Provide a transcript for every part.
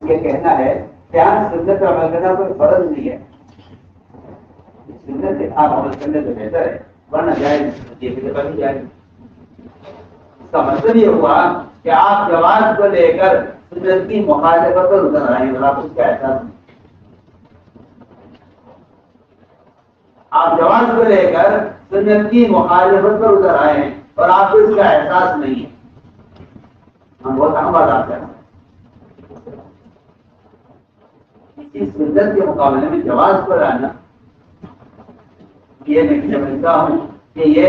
یہ کہنا ہے کہ آپ سنت پر عمل کرنا کوئی فرض نہیں ہے، سنت سے آپ عمل کرنے تو بہتر ہے، ورنہ جائز یہ کبھی جائز۔ اس کا مطلب یہ ہوا کہ آپ جواز کو لے کر سنت کی مخالفت پر اتر آئے اور آپ اس کا احساس نہیں، آپ جواز کو لے کر سنت کی مخالفت پر اتر آئے ہیں اور آپ کو اس کا احساس نہیں ہے۔ ہم بہت اہم بات آپ کرتے ہیں، اس سنت کے مقابلے میں جواز پر آنا، یہ میں سمجھتا ہوں کہ یہ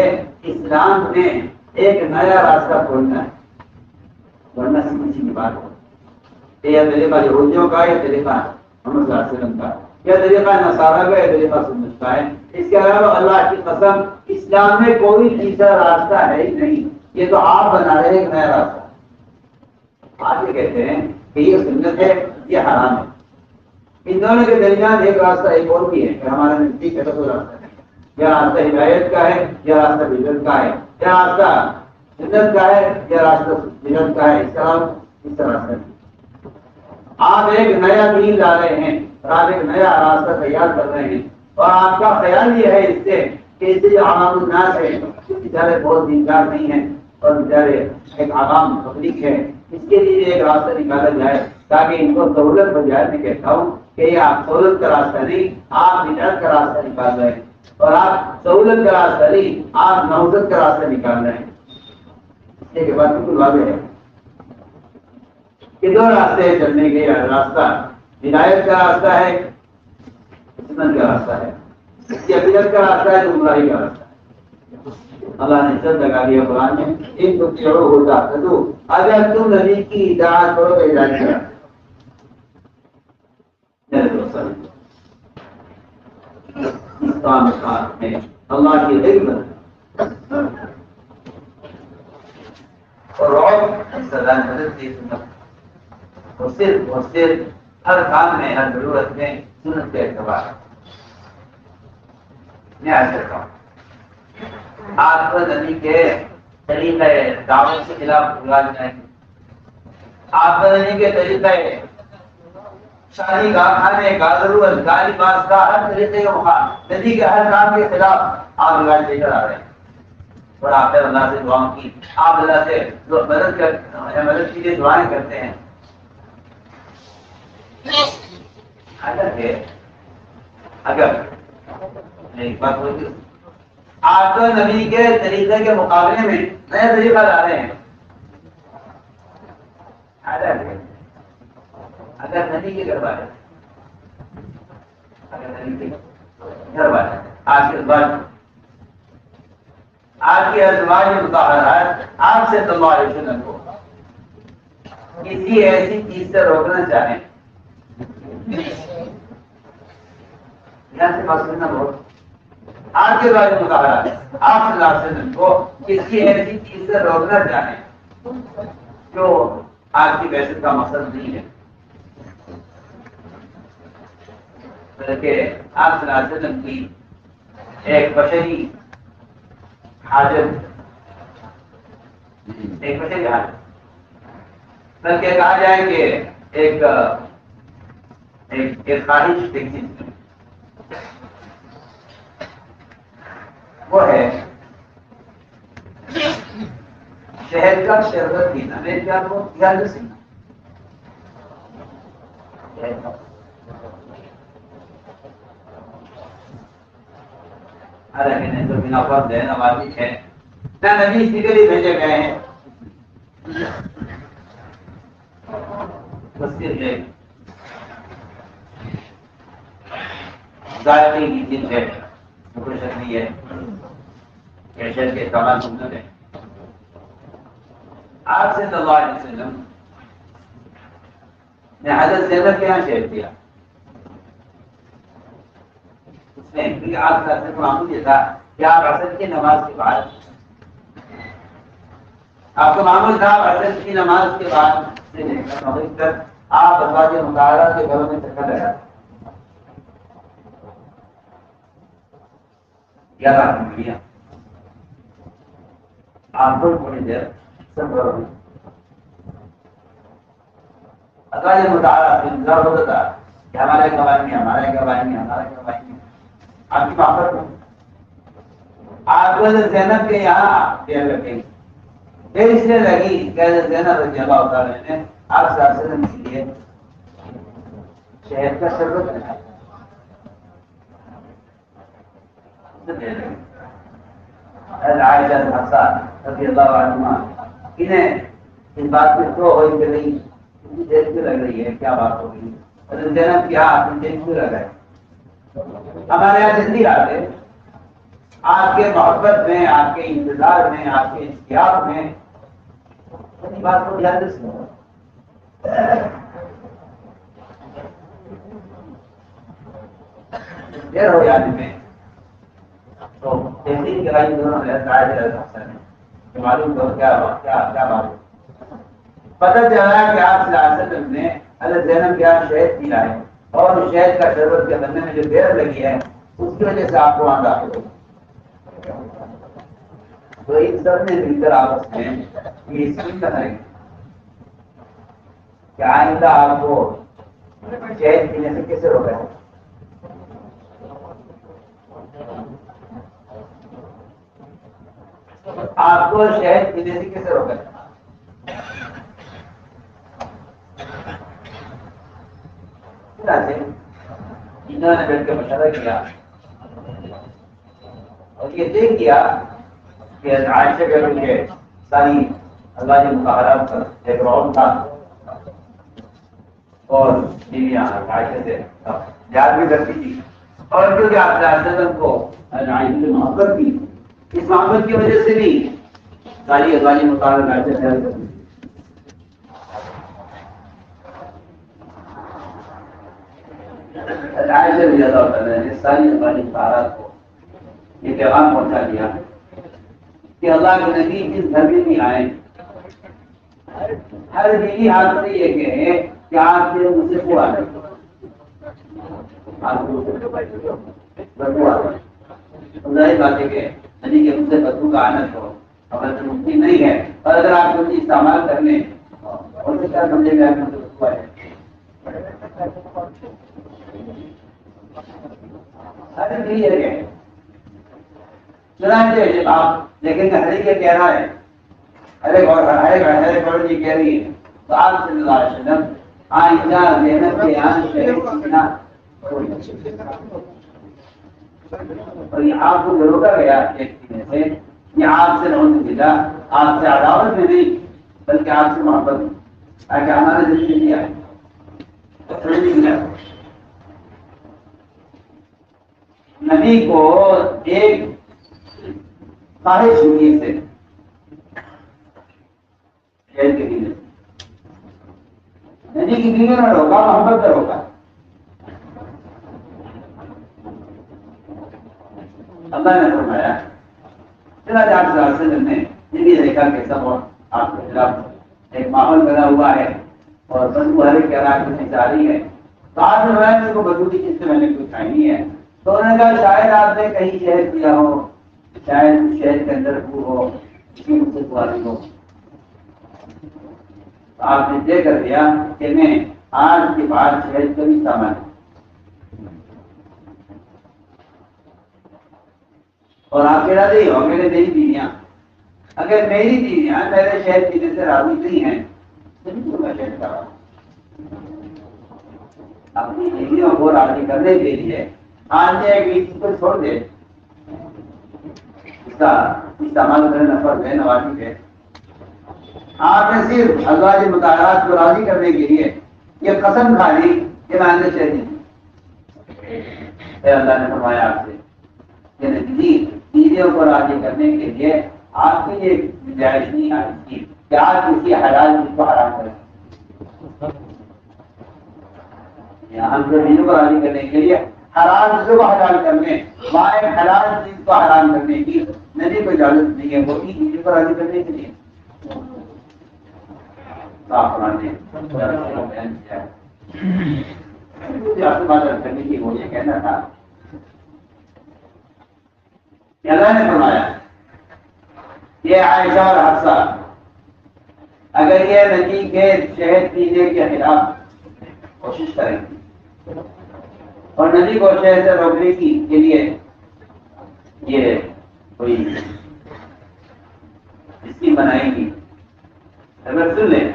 اسلام میں ایک نیا راستہ کھولنا ہے، ورنہ کسی کی بات ہو یہ طریقہ یہودیوں کا، یہ طریقہ محمد صلی اللہ علیہ وسلم کا، یہ طریقہ نصارہ کا، یہ طریقہ سنت کا ہے۔ اس کے علاوہ اللہ کی قسم اسلام میں کوئی تیسرا راستہ ہے ہی نہیں، یہ تو آپ بنا رہے ایک نیا راستہ۔ آپ یہ کہتے ہیں کہ یہ سنت ہے، یہ حرام ہے، ان دونوں کے درمیان ایک راستہ ایک اور بھی ہے کہ ہمارا نزدیک ہے تو راستہ ہے، یا راستہ ہدایت کا ہے، یا راستہ بدعت کا ہے، یا راستہ سنت کا ہے، یا راستہ بدعت کا ہے، اس کا راستہ نہیں۔ آپ ایک نیا دین لا رہے ہیں اور آپ ایک نیا راستہ تیار کر رہے ہیں، اور آپ کا خیال یہ ہے اس سے کہ اس سے عوام الناس ہے بیچارے بہت دیندار نہیں ہیں اور بیچارے ایک عوام پبلک ہے، اس کے لیے ایک راستہ نکالا جائے تاکہ ان کو سہولت بن جائے۔ میں کہتا ہوں کہ یہ آپ سہولت کا راستہ نہیں، آپ بدعت کا راستہ نکال رہے ہیں، اور آپ سہولت کا راستہ نہیں، آپ نوزت کا راستہ نکال رہے ہیں۔ اس کے بعد بالکل واضح ہے کہ دو راستے ہیں چلنے کے، راستہ ہدایت کا راستہ ہے، سنت کا راستہ ہے، یا بدعت کا راستہ ہے، گمراہی کا راستہ ہے۔ اللہ نے سب لگا دیا قرآن میں، ان تطیعوہ تہتدوا، اگر تم نبی کی اطاعت کرو تو ہدایت کا اللہ کی خدمت اور صرف ہر کام میں، ہر ضرورت میں سنت کا اعتبار ہے۔ میں آج کرتا ہوں آپ کو نبی کے طریقہ دعوت کے خلاف بلا جائیں، آپ کو نبی کے طریقہ شادی کا، کھانے کا، ضرورت کا، لباس کا، ہر طریقے کا مخالف، نبی کے ہر کام کے خلاف آپ علاج لے کر آ رہے ہیں، اور آپ نے اللہ سے دعاؤں کی، آپ اللہ سے مدد کے لیے دعائیں کرتے ہیں۔ اگر ایک بات ہوگی، آپ تو نبی کے طریقے کے مقابلے میں نیا طریقہ لا رہے ہیں۔ اگر نبی کے گھر والے، آپ کی ازواج مطہرات آپ سے صلی اللہ علیہ وسلم کو کسی ایسی چیز سے روکنا چاہیں، یہاں سے بات سننا بہت، آپ کے ازواج مطہرات آپ صلی اللہ علیہ وسلم کو کسی ایسی چیز سے روکنا چاہیں جو آپ کی بعثت کا مقصد نہیں ہے، بلکہ آپ صلی اللہ علیہ وسلم کی ایک بشری حاجت، بلکہ کہا جائے کہ ایک خواہش وہ ہے شہد کا شربت پینا۔ میں کیا کو خیال رکھنا، تو بنا فرض ہے، نوازش ہے، نہ نبی اسی کے لیے بھیجے گئے ہیں، بس صرف ذائقے کی چیز ہے، کوئی شک نہیں ہے، کیشر کے استعمال سنت ہے۔ آپ سے صلی اللہ علیہ وسلم نے حضرت زینب کے یہاں شہر کیا، اس میں کیونکہ آپ کا اصل معمول یہ تھا کہ آپ عصر کی نماز کے بعد، آپ کا معمول تھا عصر کی نماز کے بعد سے لے کر مغرب تک آپ ازواج مطہرات کے گھروں میں چکر لگا یا رات میں آپ کو تھوڑی دیر سب گھروں میں اللہ یہ مطالعہ انتظار ہوتا تھا کہ ہمارے کب آئیں گے، ہمارے کب آئیں گے، ہمارے کب آئیں گے. آپ کی محبت ہو. آپ کو زینب کے یہاں دیر لگ گئی، دیر اس لیے لگی کہ زینب رضی اللہ تعالیٰ نے آپ سے وسلم کے لیے شہد کا شربت بنایا. عائشہ حفصہ رضی اللہ عنہما انہیں اس بات میں تو ہوئی کہ نہیں اتنی دیر کیوں لگ رہی ہے، کیا بات ہو گئی. حضرت زینب کی ہاتھ میں دیر کیوں لگ رہا ہے. ہمارے یہاں زندگی آتے آپ کے محبت میں، آپ کے انتظار میں، آپ کے اشتیاق میں اپنی بات کو دھیان سے سنو. دیر ہو جانے میں تو تحریر کے بعد دونوں معلوم کرو کیا بات ہے. پتہ چلا کہ آپ صلی اللہ علیہ وسلم نے حضرت زینب کے یہاں شہد پیا ہے اور شہد کا شربت کے بننے میں جو دیر لگی ہے اس کی وجہ سے آپ کو وہاں داخل ہو. تو ان سب نے مل کر آپس میں یہ اسکیم بنائی کہ آئندہ آپ کو شہد پینے سے کیسے روکا ہے. آپ کو شہد پینے سے کیسے روکا ہے. انہوں نے بیٹھ کے مشورہ کیا اور یہ دیکھ کیا کہ عائشہ کے پیچھے ساری اللہ کے مقررات پر ایک راؤنڈ تھا اور بیویاں عائشہ سے یاد بھی کرتی تھی اور کیونکہ آپ نے کو عائشہ سے محبت کی، اس محبت کی وجہ سے بھی ساری ازواج مطالعہ عائشہ خیال کرتی تھی. عائشہ رضی اللہ تعالیٰ نے ساری ازواج مطالعات کو یہ پیغام پہنچا دیا کہ اللہ کے نبی جس گھر میں بھی آئے ہر بیوی حال سے یہ کہے کہ آپ کے مجھ سے کو آنے ظاہر بات ہے کہ نبی کے مجھ سے بدبو کا آنت ہو اگر ممکن نہیں ہے اور اگر آپ کو استعمال کر لیں اور سے کیا سمجھے گا کہ بدبو ہے. چنانچہ جب آپ دیکھیں گے ہری کے کہہ رہا ہے ارے جی کہہ رہی ہے تو آپ صلی اللہ علیہ وسلم آئندہ زینب کے یہاں اور یہ آپ کو جو روکا گیا ایک پینے سے یہ آپ سے نوز ملا، آپ سے عداوت میں نہیں بلکہ آپ سے محبت میں تاکہ ہمارے ذریعے دیا ہے. نبی کو ایک خواہش ہوئی سے نبی کی بیوی نے روکا، محبت سے روکا. اللہ نے فرمایا چنانچہ آپ صلی اللہ علیہ وسلم نے یہ بھی دیکھا کہ سب آپ کے خلاف ایک ماحول بنا ہوا ہے اور بدبو ہر ایک علاقے میں جاری ہے. تو آپ نے فرمایا میرے کو بدبو کی چیز سے میں نے کچھ کھائی نہیں ہے. تو انہوں نے کہا شاید آپ نے کہیں شہد پیا ہو، شاید شہد کے اندر بو ہو، اس کی مجھ سے سواری ہو. آپ نے طے کر دیا کہ میں آج کے بعد شہد کا بھی سامان اور آپ کہہ رہا تھے اور میرے میری بیویاں اگر میری بیویاں میرے شہد پینے سے راضی نہیں ہیں تو میں شہد کا اپنی بیویوں کو راضی کرنے کے لیے آج ایک چیز کو چھوڑ دے اس کا استعمال کرنا فرض ہے نوازی ہے. آپ نے صرف ازواج مطالعات کو راضی کرنے کے لیے یہ قسم کھا لی کہ میں اندر شہری اللہ نے فرمایا آپ سے کہ نبی بیویوں کو راضی کرنے کے لیے آپ کی یہ گنجائش نہیں آئی تھی کہ آپ کسی حلال چیز کو حرام کریں. ہم جو بیویوں کو راضی کرنے کے لیے حرام چیزوں کو حلال کرنے وہاں ایک حلال چیز کو حرام کرنے کی نبی کو اجازت نہیں ہے، وہ بھی بیوی کو راضی کرنے کے لیے کرنے کی وہ یہ کہنا تھا کہ اللہ نے فرمایا یہ عائشہ اور حفصہ اگر یہ نبی کے شہد پینے کے خلاف کوشش کریں گے اور نبی کو شہر سے روکنے کے لیے یہ کوئی اسکیم بنائیں گی. اگر سن لیں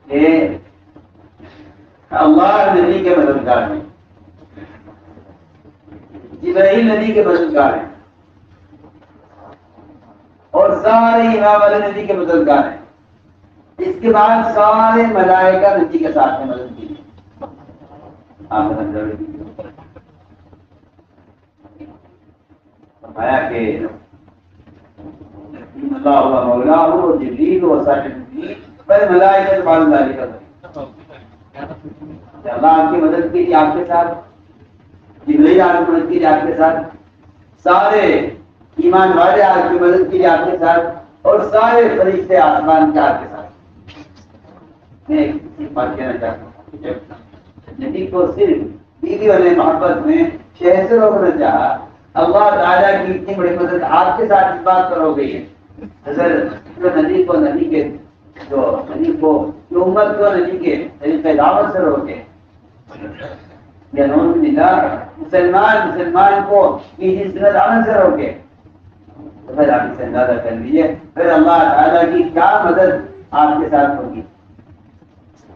کہ اللہ نبی کے مددگار ہیں, جبرائیل نبی کے مددگار ہیں اور سارے امام علی نبی کے مددگار ہیں. اس کے بعد سارے ملائکہ نبی کے ساتھ میں مدد کی. فرمایا کہ اللہ مولا ہو جبریل و سائر پر ملائکہ بعد ذلك اللہ آپ کی مدد کے لیے آپ کے ساتھ, جبریل آپ کی مدد کے لیے آپ کے ساتھ, سارے ایمان والے آپ کی مدد کے لیے آپ کے ساتھ, اور سارے فرشتے آسمان کے آپ کے ساتھ. میں ایک بات کہنا چاہتا ہوں, نبی کو صرف بیوی والے محبت میں شہر سے روکنا چاہا. اللہ تعالیٰ کی اتنی بڑی مدد آپ کے ساتھ اس بات پر ہو گئی ہے. اگر نبی کو امت کو نبی کے طریقۂ دعوت سے روکے یا مسلمان کو کسی دعوت سے روکے تو پھر آپ سے اندازہ کر لیجیے پھر اللہ تعالیٰ کی کیا مدد آپ کے ساتھ ہوگی.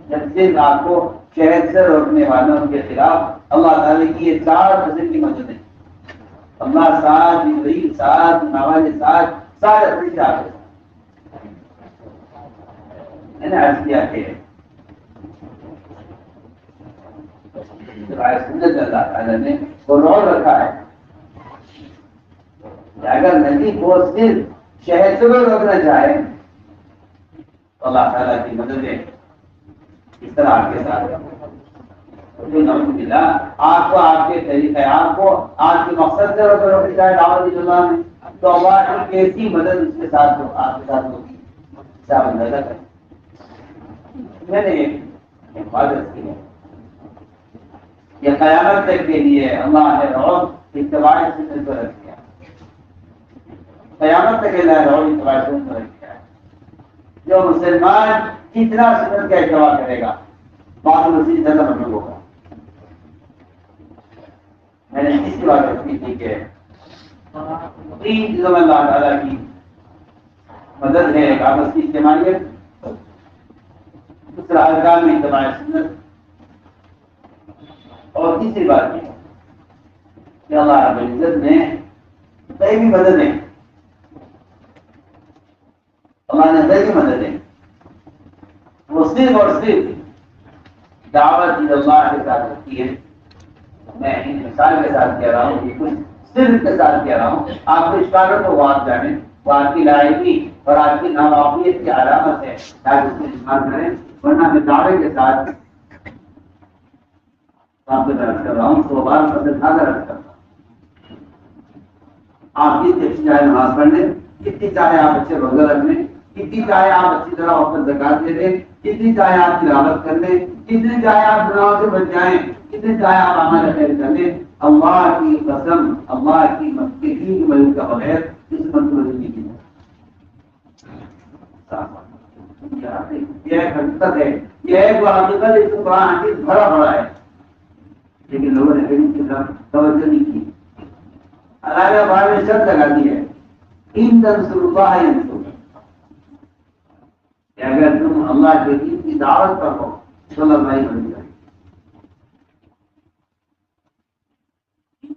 جب صرف آپ کو شہر سے روکنے والوں کے خلاف اللہ تعالیٰ کی یہ 4 قسم کی مدد ہے. اللہ ساتھ, جبرائیل ساتھ, نواز ساتھ, سارے فرشتے آپ کے ساتھ. میں نے عرض کیا کہ سنت اللہ تعالیٰ نے وہ رول رکھا ہے کہ اگر نبی کو صرف شہر سے روکنا چاہے تو اللہ تعالیٰ کی مددیں اس طرح آپ کے ساتھ آپ کو آپ کے طریقے, آپ کو آپ کے مقصد سے روکنا چاہے دعوت اللہ میں, تو اللہ کی کیسی مدد اس کے ساتھ آپ کے ساتھ ہوگی. آپ اندازہ کریں. میں نے ایک حفاظت کی ہے کہ قیامت تک کے لیے اللہ نے روز اتباع سنت پر رکھ دیا. قیامت تک اللہ روز اتباع سنت پر رکھ دیا. جو مسلمان کتنا سنت کا اتباع کرے گا معلوم اسی زیادہ مطلب ہوگا. میں نے اس کی بات رکھی تھی کہ 3 چیزوں میں اللہ تعالیٰ کی مدد ہے. ایک آپس کی اجتماعیت, دوسرا احکام میں اتباع سنت, اور تیسری بات یہ کہ اللہ رب العزت نے دائمی مدد ہے. اللہ نے دائمی مدد ہے. وہ صرف اور صرف دعوت اللہ کے ساتھ ہوتی ہے. میں ان مثال کے ساتھ کہہ رہا ہوں, یہ کچھ صرف کے ساتھ کہہ رہا ہوں. آپ کو اشاروں کو وہ آپ جانیں, وہ آپ کی لائقی اور آپ کی ناواقفیت کی علامت ہے, تاکہ اس کو استعمال کریں. ورنہ میں دعوے کے ساتھ آپ کو درج کر رہا ہوں, 100 بار فضل نہ درج کرتا ہوں. آپ جتنی چاہے نماز پڑھ لیں, جتنی چاہے آپ اچھے روزہ رکھ لیں, جتنی چاہے آپ اچھی طرح وقت زکات دے دیں, جتنی چاہے آپ تلاوت کر لیں, جتنے چاہے آپ گناہوں سے بچ جائیں, جتنے چاہے آپ اعمال خیر کر لیں, اللہ کی قسم, اللہ کی مدد کا بغیر اس منصوبے نہیں کی جائے. یہ ایک حقیقت ہے, یہ ایک وہ حقیقت اس کو قرآن حدیث بھرا پڑا ہے, لیکن لوگوں نے کبھی اس کی طرف توجہ نہیں کی. اللہ نے بارے میں شرط لگا دی ہے, ان تنصروا اللہ ینصرکم, کہ اگر تم اللہ کے دین کی دعوت پر ہو تو اللہ بھائی بن جائے.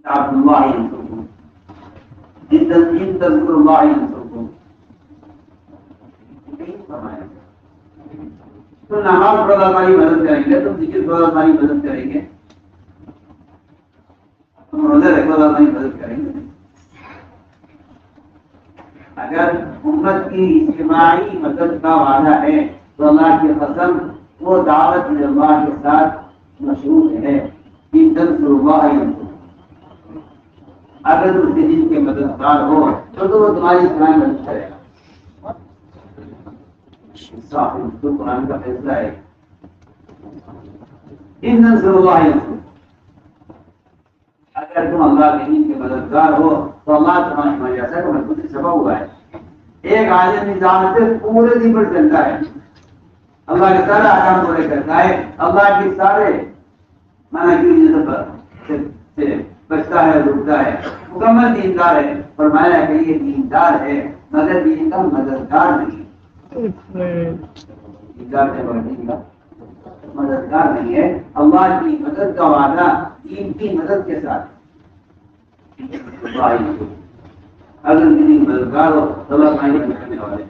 آپ اللہ ینصرکم, ان تنصروا اللہ ینصرکم. تم نماز پڑھو ہماری مدد کریں گے, تم ذکر کرو ہماری مدد کریں گے, تم روزے رکھو ہماری مدد کریں گے. اگر امت کی اجتماعی مدد کا وعدہ ہے تو اللہ کی قسم وہ دعوت اللہ کے ساتھ مشروط ہے. ان تنصروا اللہ ینصرکم, اگر اس کے دین کے مددگار ہو تو وہ تمہاری اجتماعی مدد کرے گا. تو قرآن کا فیصلہ ہے, ان تنصروا اللہ ینصرکم, اگر تم اللہ کے دین کے مددگار ہو تو اللہ تمہاری حمایت. ایسا کہ محبوب سے چھپا ہوا ہے. ایک عالم نظام سے پورے دن پر چلتا ہے, اللہ کے سارے احکام پورے کرتا ہے، اللہ کے سارے مانا کی سے بچتا ہے، رکتا ہے، مکمل دیندار ہے۔ فرمایا کہ یہ دیندار ہے مگر دین کا مددگار نہیں ہے، دیندار ہے مگر دین کا مددگار نہیں ہے۔ اللہ کی مدد کا وعدہ دین کی مدد کے ساتھ، اگر دین مددگار ہو تو اللہ تعالیٰ کرنے والے۔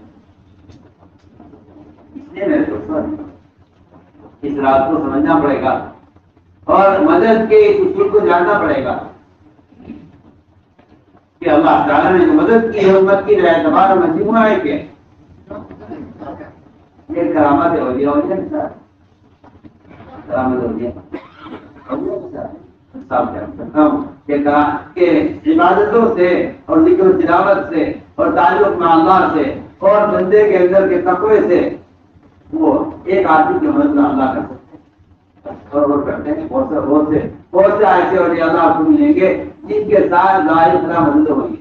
اس لیے میرے دوستوں اس رات کو سمجھنا پڑے گا اور مدد کے اصول کو جاننا پڑے گا کہ اللہ تعالیٰ نے جو مدد کی ہے امت کی اعتبار مجموعہ ہے کہ یہ کرامت ہے، اولیاء کے ساتھ کرامت اولیاء صاحب کرتا ہوں کہ عبادتوں سے اور ذکر و تلاوت سے اور تعلق میں اللہ سے اور بندے کے اندر کے تقوی سے وہ ایک آدمی کی مدد اللہ کر سکتے ہیں اور وہ کرتے ہیں۔ بہت سے ایسے اولیاء اللہ آپ کو ملیں گے جن کے ساتھ ظاہر طرح مدد ہوگی،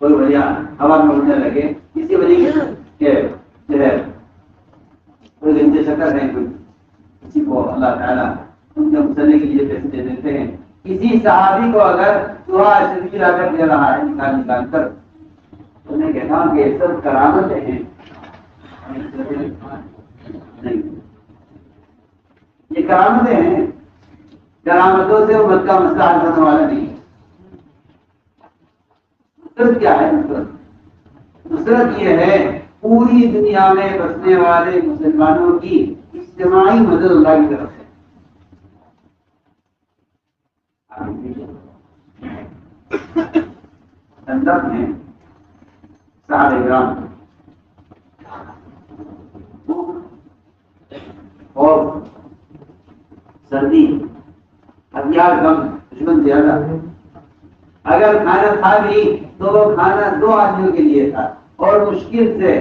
کوئی وجہ ہوا میں اڑنے لگے کسی وجہ کے جو ہے کوئی گنجے شکر ہے، کوئی کسی کو اللہ تعالیٰ ان کے مسئلے کے لیے پیسے دے دیتے ہیں۔ کسی صحابی کو اگر دعا شریف لا کر دے رہا ہے نکال کر، تو میں کہتا ہوں کہ یہ سب کرامتیں ہیں، نہیں یہ کرامتیں ہیں، کرامتوں سے امت کا مسئلہ حل کرنے والا نہیں۔ نصرت کیا ہے؟ نصرت یہ ہے پوری دنیا میں بسنے والے مسلمانوں کی اجتماعی مدد اللہ کی طرف سے۔ اندر میں صحابہ کرام اور سردی ہتھیار کم دشمن زیادہ، اگر کھانا تھا بھی تو وہ کھانا 2 آدمیوں کے لیے تھا اور مشکل سے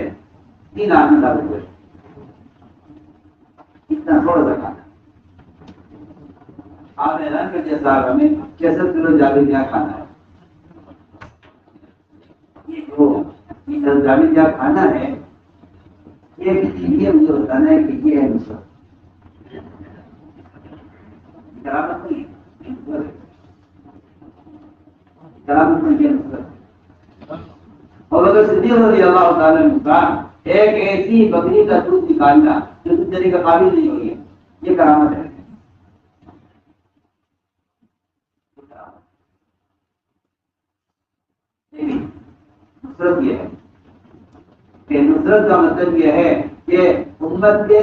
3 آدمی لا ہوئے، اتنا تھوڑا سا کھانا۔ آپ اعلان کر دیا صاحب ہمیں 66 کلو جاوید کیا کھانا ہے۔ یہ جو جاوید کیا کھانا ہے یہ مجھے بتانا ہے کہ یہ ہے نصرت، کرامت نہیں ہے، کرامت نہیں ہے نصرت۔ اور اگر صدیق رضی اللہ تعالیٰ نے کہا ایک ایسی بکری کا دودھ نکالنا جو دودھ دینے کا قابل نہیں ہوگی، یہ کرامت ہے۔ نصرت یہ ہے کہ نصرت کا مطلب یہ ہے کہ امت کے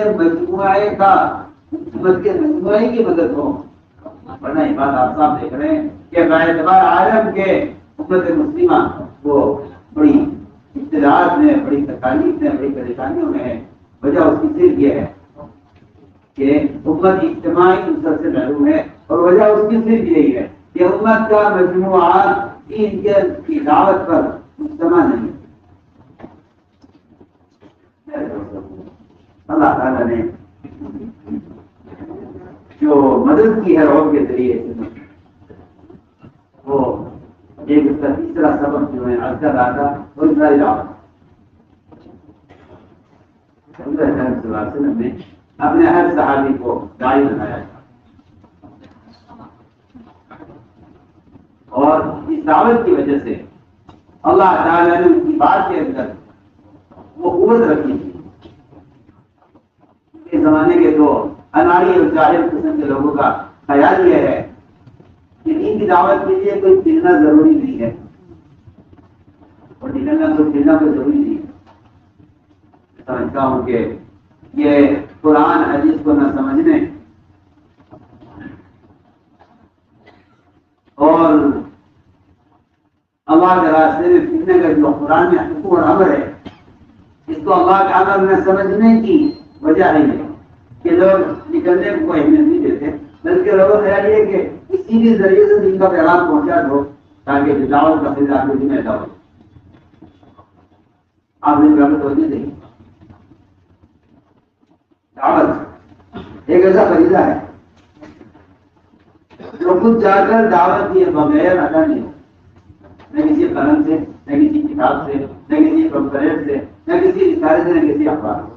مجموعے کی مدد ہو، ورنہ یہ بات آپ صاحب دیکھ رہے ہیں کہ باعتبار عالم کے امت مسلمہ وہ بڑی ابتلاءات میں، بڑی تکالیف میں، بڑی پریشانیوں میں ہے۔ وجہ اس کی صرف یہ ہے کہ امت اجتماعی نصرت سے محروم ہے، اور وجہ اس کی صرف یہی ہے کہ امت کا مجموعہ دین کی دعوت پر مجتمع نہیں۔ اللہ تعالیٰ نے جو مدد کی ہے روح کے ذریعے سے، وہ ایک اس کا تیسرا سبب جو ہے عرض کر رہا تھا وہ اسرائیل دعوت۔ صلی اللہ علیہ وسلم نے اپنے ہر صحابی کو داعی بنایا تھا، اور اس دعوت کی وجہ سے اللہ تعالیٰ نے ان کی بات کے اندر وہ قوت رکھی تھی۔ اس زمانے کے تو اناڑی اور جاہل قسم کے لوگوں کا خیال یہ ہے کہ دین کی دعوت کے لیے کوئی پھرنا ضروری نہیں ہے، اور پھرنا کوئی ضروری نہیں ہے۔ سمجھتا ہوں کہ یہ قرآن حدیث کو نہ سمجھنے اور اللہ کے راستے میں پھرنے کا جو قرآن میں حقوق اور امر ہے، اس کو اللہ کا امر نہ سمجھنے کی وجہ ہے کہ لوگ نکلنے کو اہمیت نہیں دیتے، بلکہ لوگوں کا خیال یہ کہ کسی بھی ذریعے سے دین کا پیغام پہنچا دو تاکہ دعوت کا فریضہ آپ کو ذمہ دار ہو۔ آپ نے دعوت ہونے دیں، دعوت ایک ایسا فریضہ ہے جو خود جا کر دعوت دیے بغیر ادا نہیں ہو، نہ کسی قلم سے، نہ کسی کتاب سے، نہ کسی کانفرنس سے، نہ کسی ادارے سے، نہ کسی اخبار سے۔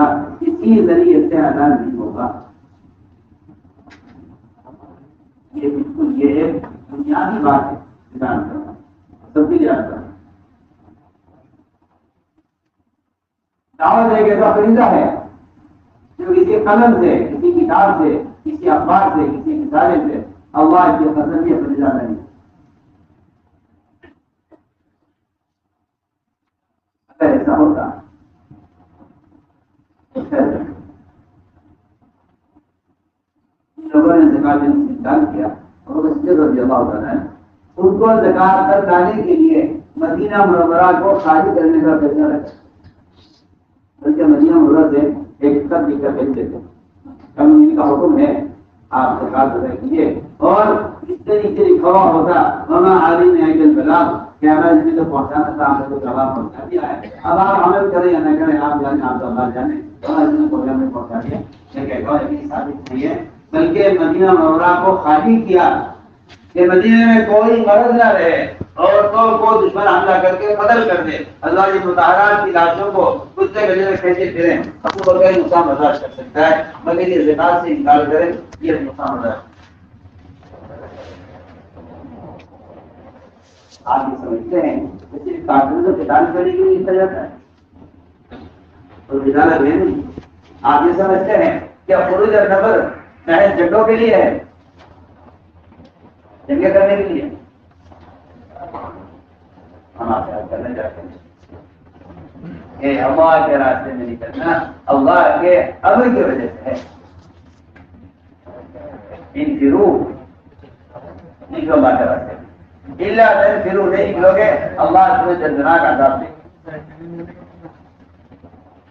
گا اسی ذریعے سے ادا نہیں ہوگا. یہ بالکل یہ ایک بنیادی بات ہے جان کرنا سب بھی جانتا ہے. دعوت ایک ایسا فریضہ ہے جو کسی قلم سے، کسی کتاب سے، کسی اخبار سے، کسی رسالے سے اللہ کے فضل یہ فریضہ نہیں. اگر ایسا ہوتا لوگوں نے زکات دینے سے انکار کیا اور مسجد رضی اللہ عنہ ان کو زکات کر لانے کے لیے مدینہ منورہ کو خالی کرنے کا فیصلہ رکھا. بلکہ مدینہ منورہ سے ایک خط لکھ کر بھیجتے تھے کمیونٹی کا حکم ہے آپ زکات ادا کیجیے. اور اس سے نیچے لکھا ہوا ہوتا مما عالم ہے کہ البلاغ کہ ہمیں جس کو پہنچانا تھا ہم نے تو جواب پہنچا دیا ہے. اب آپ عمل کریں یا نہ کریں آپ جانے، آپ اللہ جانے. پروگرام میں پہنچا دیا. میں کہتا ہوں یہ ثابت نہیں ہے بلکہ مدینہ منورہ کو خالی کیا کہ مدینہ میں کوئی مرض نہ رہے، عورتوں کو دشمن حملہ کر کے قتل کر دے. اللہ کی مطہرات کی لاشوں کو کتے گلے میں کھینچے پھریں. ابو بکر نقصان برداشت کر سکتا ہے مگر یہ زکات سے انکار کرے یہ نقصان برداشت. آپ یہ سمجھتے ہیں کہ صرف کافروں کو قتال کرنے کے لیے لکھا جاتا ہے اور بدالت نہیں. آپ یہ سمجھتے ہیں کہ فروج اور نفر محض جنگوں کے لیے ہے، جنگیں کرنے کے لیے. ہم آپ سے کرنے چاہتے ہیں کہ اللہ کے راستے میں نکلنا اللہ کے امر کی وجہ سے ہے. ان فرو نکلو اللہ کے راستے میں اللہ دن فرو نہیں نکلو گے اللہ تمہیں دردناک عذاب دے.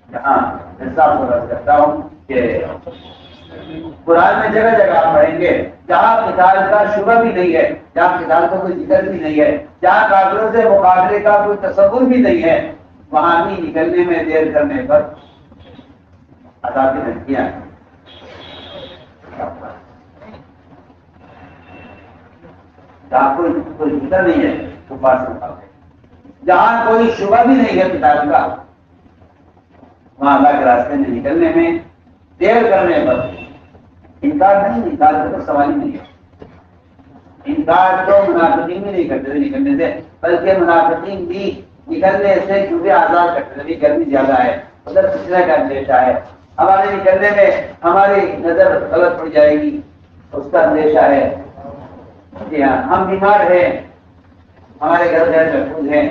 یہاں انصاف کو رد کرتا ہوں کہ قرآن میں جگہ جگہ آپ پڑھیں گے جہاں قتال کا شبہ بھی نہیں ہے، جہاں قتال کا کوئی ذکر بھی نہیں ہے، جہاں کافروں سے مقابلے کا کوئی تصور بھی نہیں ہے، وہاں بھی نکلنے میں دیر کرنے پر عذاب کی دھمکیاں ہیں. جہاں کوئی ذکر نہیں ہے تو بات سے مقابلے، جہاں کوئی شبہ بھی نہیں ہے قتال کا وہاں اللہ کے راستے میں نکلنے میں دیر کرنے پر انکار نہیں. انکار کا تو سوال ہی نہیں ہے. انکار تو منافقین بھی نہیں کرتے تھے نکلنے سے، بلکہ منافقین بھی نکلنے سے کیونکہ آزاد کرتے تھے. گرمی زیادہ ہے، ادھر پچھلے کا اندیشہ ہے، ہمارے نکلنے میں ہماری نظر غلط پڑ جائے گی اس کا اندیشہ ہے. جی ہاں ہم بیمار ہیں، ہمارے گھر غیر محفوظ ہیں.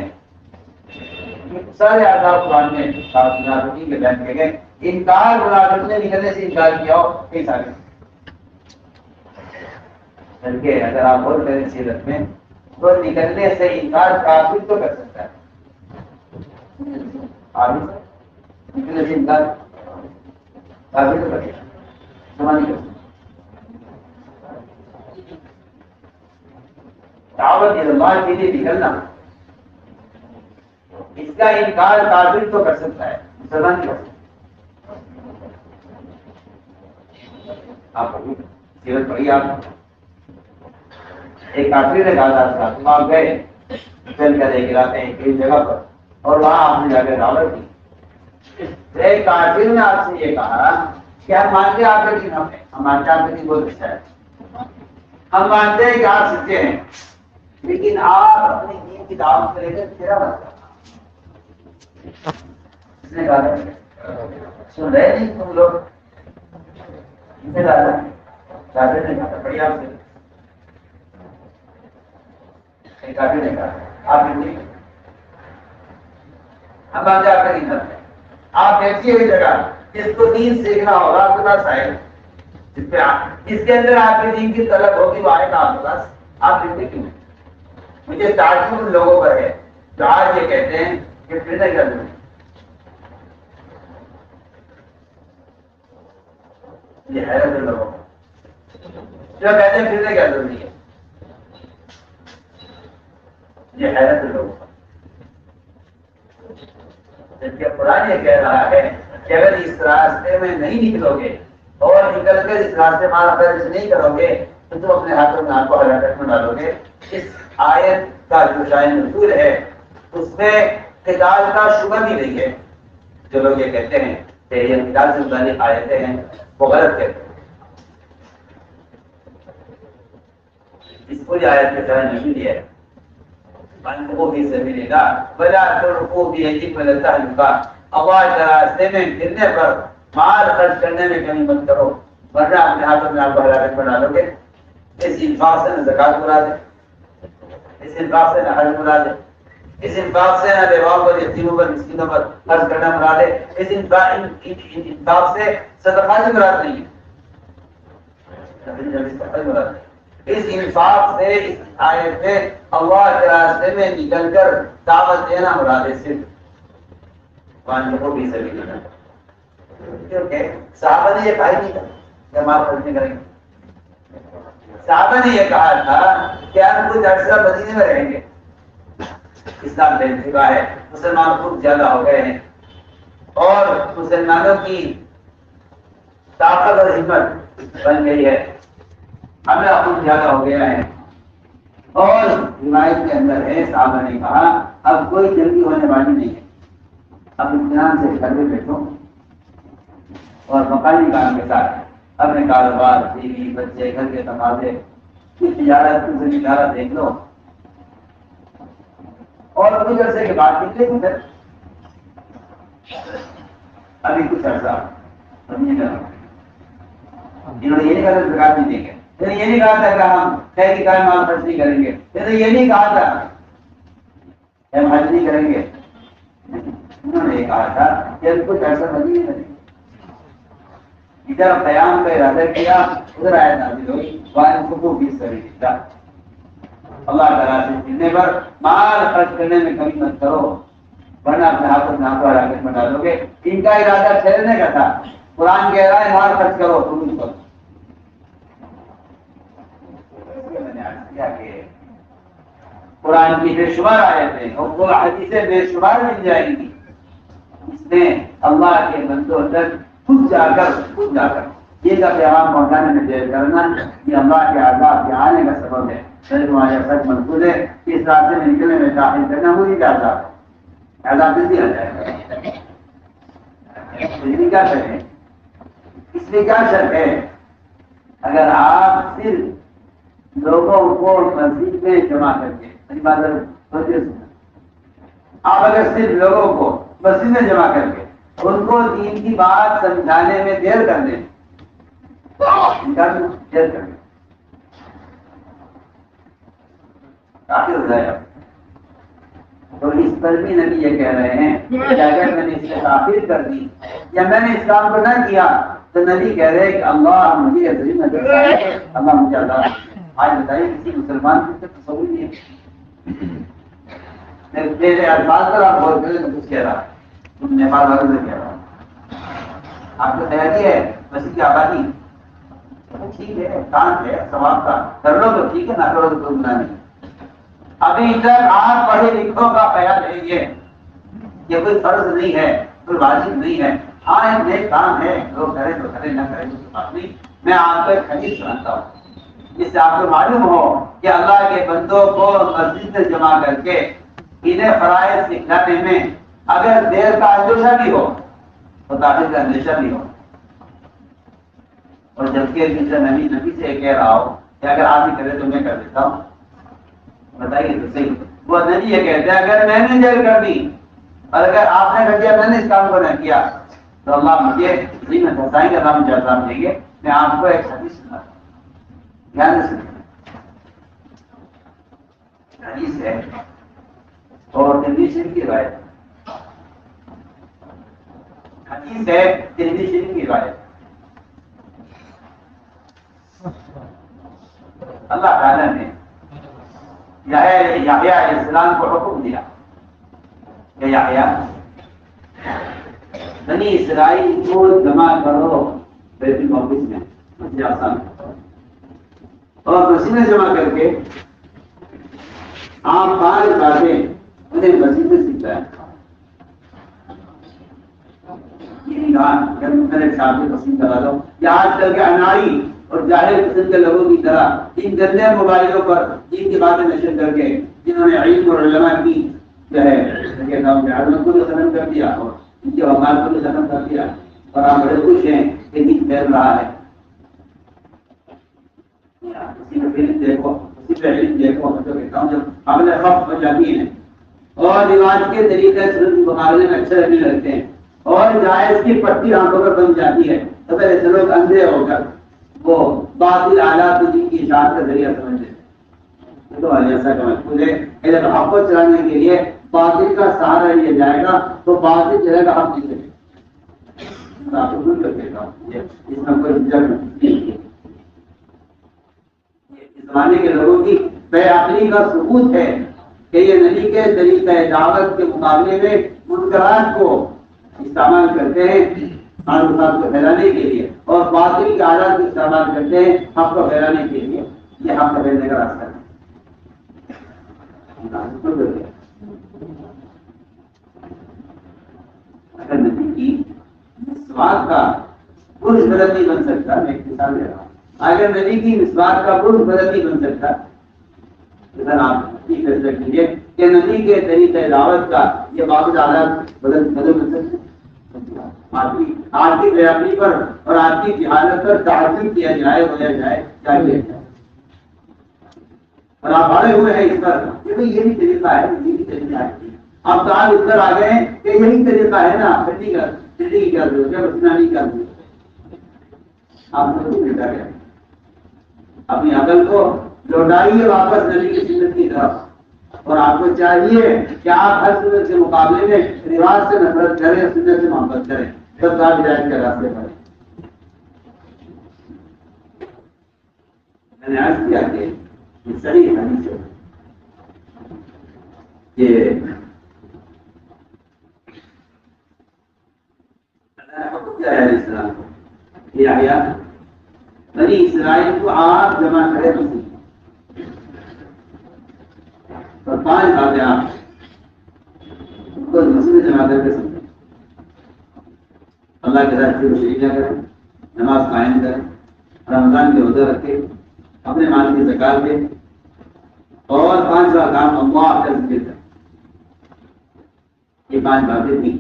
سارے آزاد قرآن میں منافقین کے بیان کیے گئے. انکار منافق نے نکلنے سے انکار کیا ہو کئی سارے. بلکہ اگر آپ غور کریں سیرت میں تو نکلنے سے انکار کافر تو کر سکتا ہے. نکلنے سے انکار کافر تو کر سکتا ہے، سمجھ نہیں کر سکتا. دعوت اللہ کے لیے نکلنا اس کا انکار کافر تو کر سکتا ہے، مسلمان نہیں کر سکتا. آپ سیرت پڑھی آپ ایک کافر نے کہا تھا تم آپ گئے چل کر ایک علاقے ایک جگہ پر اور وہاں آپ نے جا کے دعوت کی. ایک کافر نے آپ سے یہ کہا کہ ہم مانتے آپ کا دین ہم مانتے آپ کا دین بہت اچھا ہے، ہم مانتے ہیں کہ آپ سچے ہیں، لیکن آپ اپنی دین کی دعوت سے لے کر تیرا مت کرنا. اس نے کہا سن رہے نہیں تم لوگ؟ اسے کہا کافر نے کہا بڑی آپ سے کافر نے کہا آپ نے ہم مانتے آپ کا دین ہے. آپ ایسی ہوئی جگہ جس کو دین سیکھنا ہوگا آپ کے پاس آئے جس کے اندر آپ کے دین کی طلب ہوگی وہ آئے گا آپ کے پاس. آپ لکھتے کیوں؟ مجھے تعجب ان لوگوں پر ہے جو آج یہ کہتے ہیں کہ پھر نہیں کر دیں. یہ حیرت ہے لوگوں جو کہتے ہیں پھر نہیں کر ضروری ہے. یہ حیرت ہے لوگوں جبکہ قرآن یہ کہہ رہا ہے کہ اگر اس راستے میں نہیں نکلو گے اور نکل کر اس راستے میں خرچ نہیں کرو گے تو تم اپنے ہاتھوں میں آپ کو ہلاکت میں ڈالو گے. اس آیت کا جو شاید نزول ہے اس میں قتال کا شبہ بھی نہیں ہے. جو لوگ یہ کہتے ہیں کہ یہ اقتدار سے متعلق آیتیں ہیں وہ غلط کہتے ہیں. اس پوری آیت کے ساتھ نہیں ہے انفقوا فی سبیل اللہ ولا تلقوا بأیدیکم الی التہلکہ. اللہ کے راستے میں پھرنے پر مال خرچ کرنے میں کمی مت کرو ورنہ اپنے ہاتھوں میں آپ کو ہلاکت میں ڈالو گے. اس انفاق سے نہ زکات بلا دے, اس انفاق سے نہ حج بلا دے, اس انفاق سے نہ بیواؤں پر یتیموں پر مسکینوں پر خرچ کرنا مراد ہے. اس انفاق سے صدقہ کی مراد نہیں ہے. اس انفاق سے اس آیت میں اللہ کے راستے میں نکل کر دعوت دینا مراد ہے. صرف وانفقوا فی سبیل اللہ. کیونکہ صحابہ نے یہ کہا نہیں تھا کہ مال خرچ نہیں کریں گے. صحابہ نے یہ کہا تھا کہ ہم کچھ عرصہ مدینے میں رہیں گے, اسلام بے انتہا ہے, مسلمان خوب زیادہ ہو گئے ہیں اور مسلمانوں کی طاقت اور ہمت بن گئی ہے, ہمیں خوب زیادہ ہو گیا ہے. اور روایت کے اندر ہے صحابہ نے کہا اب کوئی جلدی ہونے والی نہیں ہے, اب اطمینان سے گھر میں بیٹھو اور مقامی کام کے ساتھ اپنے کاروبار, بیوی, بچے, گھر کے تقاضے, تجارت دیکھ لو اور کچھ عرصے کے بعد نکلے گی. پھر ابھی کچھ عرصہ انہوں نے یہ نہیں کہا زکات نہیں دیں گے, پھر یہ نہیں کہا تھا کہ ہم خیر کی کام مال خرچ نہیں کریں گے, پھر یہ نہیں کہا تھا ہم حج نہیں کریں گے. انہوں نے یہ کہا تھا کہ کچھ عرصہ نہیں کریں گے. ادھر قیام کا ارادہ کیا, ادھر آیت نازل ہوئی وانفقوا فی سبیل اللہ. اللہ تعالیٰ سے ملنے پر مال خرچ کرنے میں کمی مت کرو ورنہ اپنے ہاتھوں میں آپ کو ہلاکت میں ڈالو گے. ان کا ارادہ ٹھہرنے کا تھا. قرآن کہہ رہا ہے مال خرچ کرو, تم اس پر میں نے عرض کیا کہ قرآن کی بے شمار آیتیں اور وہ حدیثیں بے شمار مل جائیں گی. اس نے اللہ کے بندوں تک خود جا کر یہ کا پیغام پہنچانے میں دیر کرنا یہ اللہ کے عذاب کے آنے کا سبب ہے. سچ منصور ہے کہ اس راستے میں نکلنے میں داخل کرنا وہی کا عذاب جلدی آ جائے گا. کیا کریں, اس میں کیا شک ہے اگر آپ صرف لوگوں کو مسجد میں جمع کر کے, آپ اگر صرف لوگوں کو مسجد میں جمع کر کے ان کو دین کی بات سمجھانے میں دیر کر دیں, دیر کر دیں کافی ہو جائے گا. تو اس پر بھی نبی یہ کہہ رہے ہیں کہ اگر میں نے اس سے تاخیر کر دی یا میں نے اسلام کو نہ کیا تو نبی کہہ رہے کہ اللہ مجھے اللہ مجھے اللہ. آج بتائیے کسی مسلمان کو تصور نہیں ہے. میرے الفاظ پر آپ غور کریں تو کچھ کہہ رہا نیپال والوں سے کہہ رہا آپ کو تیاری ہے مسجد کی آبادی ٹھیک ہے, کام ہے ثواب کا, کر لو تو ٹھیک ہے, نہ کرو تو کوئی گناہ نہیں. ابھی تک آپ پڑھے لکھوں کا خیال ہے یہ کوئی فرض نہیں ہے, کوئی واجب نہیں ہے. ہاں ایک نیک کام ہے, لوگ کریں تو کریں, نہ کریں تو بات نہیں. میں آپ کو ایک حدیث سناتا ہوں جس سے آپ کو معلوم ہو کہ اللہ کے بندوں کو مسجد میں جمع کر کے انہیں فرائض سکھلانے میں اگر دیر کا اندیشہ بھی ہو تو تاخیر کا اندیشہ بھی ہو. اور جبکہ نبی سے کہہ رہا ہو کہ اگر آپ ہی کرے تو میں کر دیتا ہوں. بتائیے تو صحیح. وہ نبی یہ کہتے ہیں اگر میں نے دیر کر دی اور اگر آپ نے کر دیا میں نے اس کام کو نہ کیا تو اللہ مجھے اسی میں پھنسائیں گے, اللہ مجھے عذاب دیں گے. میں آپ کو ایک حدیث سناتا ہوں, دھیان سے حدیث ہے اور ترمذی شریف کی روایت. حدیث ہے ترمذی شریف کی روایت. اللہ تعالیٰ نے یحییٰ علیہ السلام کو حکم دیا کہ یحییٰ بنی اسرائیل کو جمع کرو بیت المقدس میں, مسجد اقصی میں, اور مسجد میں جمع کر کے آپ 5 باتیں انہیں مسجد میں سکھائیں. میرے ساتھ پسند کرا دو. یا آج کل کے انائی اور ظاہر قسم کے لوگوں کی طرح ان گندے موبائلوں پر دین کی باتیں نشر کر کے جنہوں نے علم اور علماء کی جو ہے کو بھی ختم کر دیا اور ان کے وقار کو بھی ختم کر دیا, اور آپ بڑے خوش ہیں کہ دن پھیل رہا ہے. اسی میں فلم دیکھو، اسی پہ فلم دیکھو، میں تو کہتا ہوں جب حملے خف ہو جاتی ہیں اور رواج کے طریقے سے مقابلے میں اچھے رہنے لگتے ہیں اور جائز کی پٹی آنکھوں پر بن جاتی ہے تو پھر ایسے لوگ اندھے ہو کر وہ باطل آلات کی اشاعت کا ذریعہ سمجھتے ہیں. تو ایسا کا محفوظ ہے کہ جب حق کو چلانے کے لیے باطل کا سہارا لیا جائے گا تو باطل چلے گا، حق نہیں چلے گا. آپ کو بھول کر کہتا ہوں اس میں کوئی جگ نہیں. اس زمانے کے لوگوں کی بے عقلی کا ثبوت ہے کہ یہ نبی کے طریقہ دعوت کے مقابلے میں منکرات کو استعمال کرتے ہیں معلومات کو پھیلانے کے لیے اور باطل کے آلات کو استعمال کرتے ہیں حق کو پھیلانے کے لیے. یہ حق کو پھیلنے کا راستہ ہے. اگر نبی کی مسواک کا برج بدل نہیں بن سکتا، میں ایک مثال دے رہا ہوں، اگر نبی کی مسواک کا برج بدل نہیں بن سکتا، آپ یہ فیصلہ کیجیے کہ نبی کے طریقہ دعوت کا یہ باقی حالات بدل بن سکتے. آپ کی بیابی پر اور آپ کی جہالت پر تعصب کیا جائے ہویا جائے کیا کیا جائے اور آپ بڑے ہوئے ہیں اس پر کہ یہی طریقہ ہے، یہی طریقہ ہے. اب تو آپ اس پر آ گئے کہ یہی طریقہ ہے نا، ٹھنڈی کی کیا ضرورت ہے، بسنا نہیں کر دیں. آپ کو ملتا گیا اپنی عقل کو لوٹائیے واپس نبی کی سنت کی طرف اور آپ کو چاہیے کہ آپ ہر سنت کے مقابلے میں رواج سے نفرت کریں، سنت سے محبت کریں، سب کا ہدایت کے راستے پر. میں نے عرض کیا کہ یہ صحیح حدیث ہے کہ السلام کو یہ آیا بنی اسرائیل کو آپ جمع کرے اور 5 باتیں آپ کو مسئلے جمع کر کے سمجھیں. اللہ کے راستے میں شریک کریں، نماز قائم کریں، رمضان کے روزہ رکھے، اپنے مال کی زکات دیں اور 5 کام اللہ کا ذکر کریں. یہ 5 باتیں تھیں.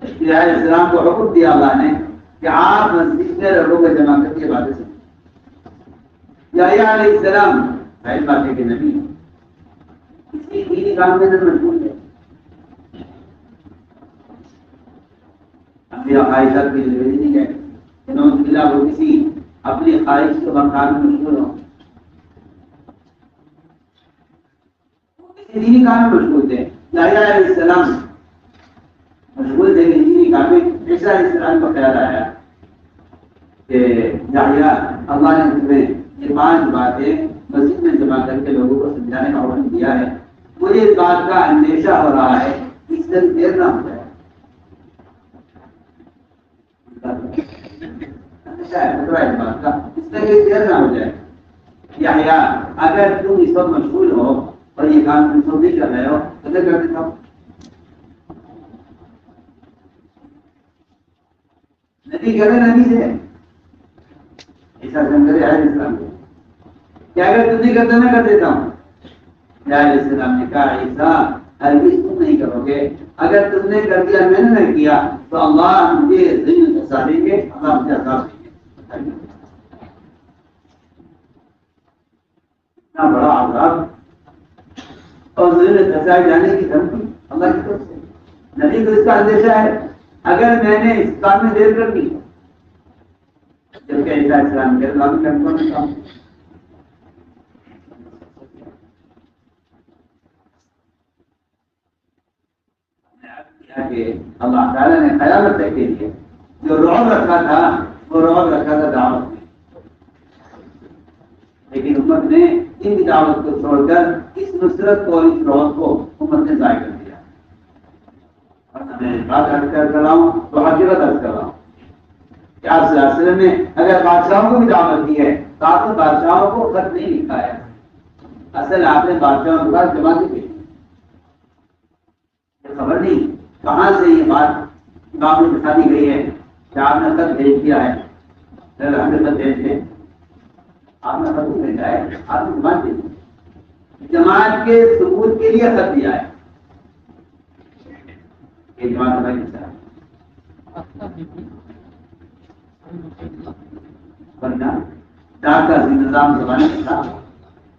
علیہ السلام کو حکم دیا اللہ نے کہ آپ مسجد میں لوگوں کو جمع کر کے باتیں سنیں. یحییٰ علیہ السلام پہلی بات ہے کہ نبی کسی دینی کام میں مشغول ہے. اپنی خواہشات کی ضروری نہیں ہے کہ وہ کسی اپنی خواہش کے مقام میں مشغول ہوں. کسی دینی کام میں مشغول تھے. یحییٰ علیہ السلام مشغول تھے دینی کام میں. عیسیٰ علیہ السلام کو خیال آیا کہ یحییٰ اللہ نے تمہیں یہ 5 باتیں مسجد میں جمع کر کے لوگوں کو سمجھانے کا حکم دیا ہے. مجھے اس بات کا اندیشہ ہو رہا ہے اس سے دیر نہ ہو جائے. اس بات کا اس سے دیر نہ ہو جائے. یحییٰ اگر تم اس وقت مشغول ہو اور یہ کام تم تو نہیں کر رہے ہو تو کیا کر دیتا ہوں. نبی کہتے نبی سے ایسا کرے السلام کیا اگر تم نہیں کرتے میں کر دیتا ہوں. علیہ السلام نے کہا عیسیٰ ہرگز تم نہیں کرو گے. اگر تم نے کر دیا میں نے نہیں کیا تو اللہ مجھے ذل پھنسا دیں گے، اللہ مجھے عذاب دیں گے. اتنا بڑا عذاب اور ذل پھنسائے جانے کی دھمکی اللہ کی طرف سے. نبی کو اس کا اندیشہ ہے اگر میں نے اس کام میں دیر کر دی جبکہ عیسیٰ السلام کے اللہ میں کنٹرول کام کہ اللہ تعالیٰ نے خیال رکھنے کے لیے جو رعب رکھا تھا وہ رعب رکھا تھا دعوت میں. لیکن امت نے ان دعوت کو چھوڑ کر اس نصرت کو اور اس رعب کو امت نے ضائع کر دیا. اور میں بات عرض کر رہا ہوں تو حقیقت عرض کر رہا ہوں کہ آپ صلی اللہ علیہ وسلم نے اگر بادشاہوں کو بھی دعوت دی ہے تو آپ نے بادشاہوں کو خط نہیں لکھا ہے. اصل آپ نے بادشاہوں کے پاس جمع کی خبر نہیں کہاں سے یہ بات امام میں بتا دی گئی ہے کہ آپ نے خط بھیج دیا ہے. ہم نے خط بھیج دیں آپ نے خط بھیجا ہے آپ نے جماعت دی جماعت کے ثبوت کے لیے خط دیا ہے. یہ جماعت ہماری ورنہ ڈاک کا نظام زمانے میں تھا،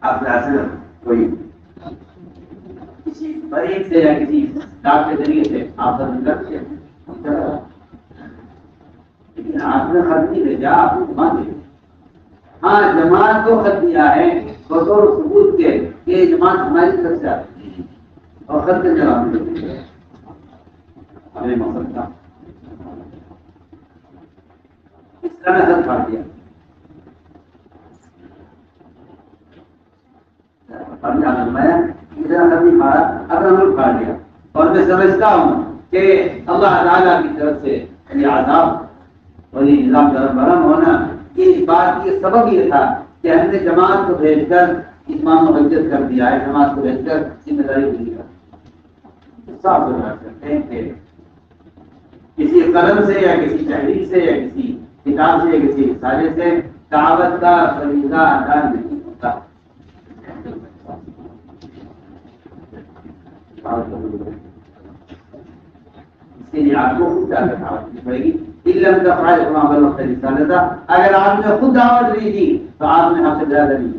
آپ سے حاصل کوئی کسی فریق سے یا کسی ڈاک کے ذریعے سے آپ کرتے، لیکن آپ نے خط نہیں بھیجا، آپ نے جمع دیا. ہاں جماعت کو خط دیا ہے بطور ثبوت کے کہ یہ جماعت ہماری طرف سے آتی ہے، اور خط کے جواب ہمیں مقصد تھا اس طرح خط پھاڑ دیا. پھاڑ دیا اور میں سمجھتا ہوں کہ اللہ تعالیٰ کی طرف سے یہ عذاب اور یہ نظام برہم ہونا، اس بات کی سبب یہ تھا کہ ہم نے جماعت کو بھیج کر اتمام مقدس کر دیا ہے، جماعت کو بھیج کر ذمہ داری پوری کر صاف کرتے ہیں کہ کسی قلم سے یا کسی تحریر سے یا کسی کتاب سے یا کسی رسالے سے دعوت کا فریضہ ادا نہیں ہوتا. اس کے لیے آپ کو خود جا کر دعوت دینی پڑے گی. علم کا فائدہ ہمارا وقت رسالہ تھا، اگر آپ نے خود دعوت نہیں دی تو آپ نے ہم سے زیادہ نہیں.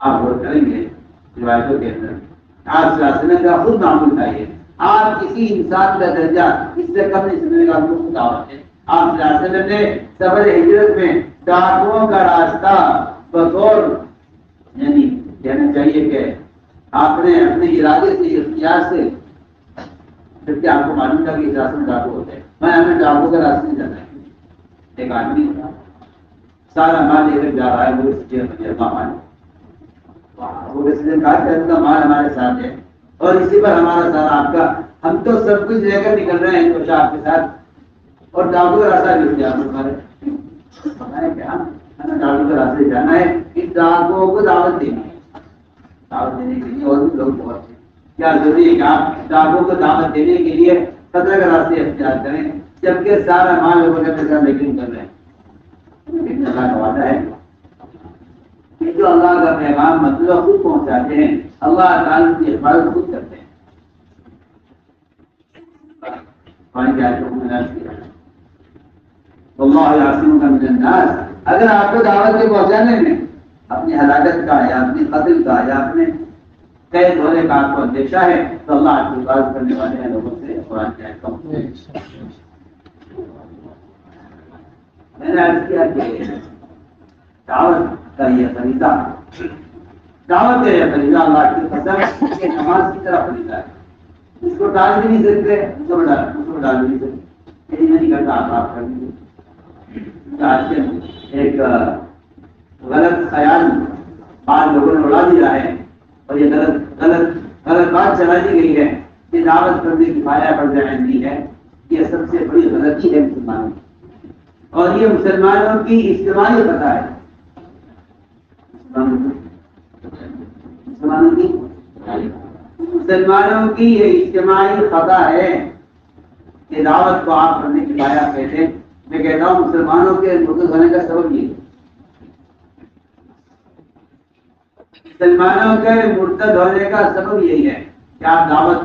آپ غور کریں گے روایتوں کے اندر آپ سلاسلہ کا خود معمول تھا یہ. آپ کسی انسان کا درجہ اس سے کم نہیں سمجھے گا، آپ کو خود دعوت ہے. آپ سلاسلہ نے سفر ہجرت میں ڈاکوؤں کا راستہ بطور یعنی کہنا چاہیے کہ آپ نے اپنے ارادے سے اختیار سے، جبکہ آپ کو معلوم تھا کہ اجازت ڈاکو ہوتے ہیں، میں ہمیں ڈاکو کا راستے جانا ہے. ایک آدمی سارا مال لے کر جا رہا ہے، وہ مال ہمارے ساتھ ہے اور اسی پر ہمارا سارا آپ کا، ہم تو سب کچھ لے کر نکل رہے ہیں تو آپ کے ساتھ، اور ڈاکو کا راستہ بھی اختیار ہمارے کیا ڈاکو کے راستے جانا ہے. ان ڈاکوؤں کو دعوت دینی ہے، دعوت دینے کے لیے اور بھی لوگ بہت ہیں. کیا ضروری ہے کہ آپ ڈاکوؤں کو دعوت دینے کے لیے خطرہ کا راستے اختیار کریں جبکہ سارا مال لوگوں کے ساتھ لے کر رہے ہیں. اللہ کا وعدہ ہے کہ جو اللہ کا پیغام مطلب خود پہنچاتے ہیں اللہ تعالیٰ کی حفاظت خود کرتے ہیں. اللہ یعصمک من الناس، اگر آپ کو دعوت کے پہنچانے میں اپنی ہلاکت کا یا اپنی قتل کا یا اپنے قید ہونے کا آپ کو اندیشہ ہے تو اللہ آپ کی حفاظت کرنے والے ہیں لوگوں سے. قرآن کی آیت میں نے عرض کیا کہ دعوت کا یہ فریضہ، دعوت کا یہ فریضہ اللہ کی قسم کہ نماز کی طرح فریضہ ہے. اس کو ڈال بھی نہیں سکتے، اس کو ڈال بھی نہیں سکتے. یہی نہیں کرتا آپ کر دیجیے. آج ایک غلط خیال بعض لوگوں نے اڑا دیا ہے اور یہ غلط بات چلا دی گئی ہے کہ دعوت کرنے کی پایا پر جائیں ہے. یہ سب سے بڑی غلطی ہے مسلمانوں کی، اور یہ مسلمانوں کی اجتماعی خطا ہے. مسلمانوں کی یہ اجتماعی خطا ہے کہ دعوت کو آپ کرنے کی پایا کہتے ہیں. میں کہتا ہوں مسلمانوں کے مرتد ہونے کا سبب یہ، مسلمانوں کے مرتد ہونے کا سبب یہی ہے کہ آپ دعوت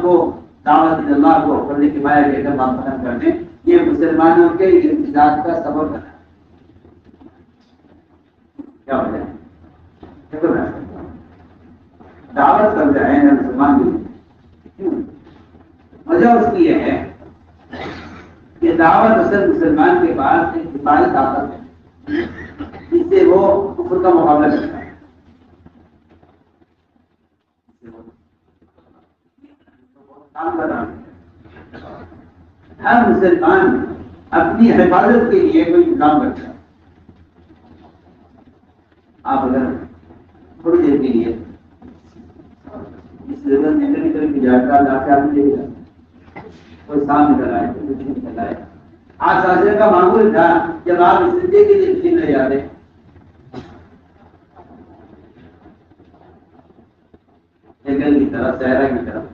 اللہ کو کرنے کی پایا کہہ کر بات ختم کر دیں. یہ مسلمانوں کے ارتداد کا سبب بنا. کیا وجہ ہے؟ دعوت کر جائیں مسلمان بھی، وجہ اس کی یہ ہے کہ دعوت اصل مسلمان کے پاس ایک دفاعی طاقت ہے جس سے وہ کفر کا مقابلہ کرتا ہے. ہر مسلمان اپنی حفاظت کے لیے کوئی انتظام کرتا ہے. آپ اگر تھوڑی دیر کے لیے اس جگہ سے نکل کے جاتا لا کے آپ لے جاتے، کوئی سام نکل آئے کوئی کچھ نکل آئے. آج سازے کا معمول تھا جب آپ اس زندگی کے لیے مشین لے جاتے جنگل کی طرف صحرا کی طرف،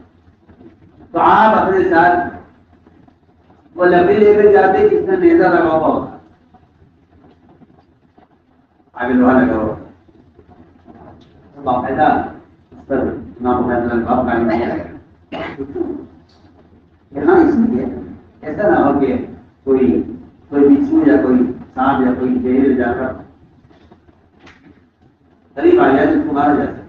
تو آپ اپنے ساتھ وہ لکڑی لے کر جاتے جس میں نیزہ لگا ہوا ہوتا، آگے لوہا لگا ہوا باقاعدہ اس پر نام یہاں اس لیے ایسا نہ ہو کہ کوئی بچھو یا کوئی سانپ یا کوئی زہر جا کر قریب آ جائے تو اس کو مارا جا سکتا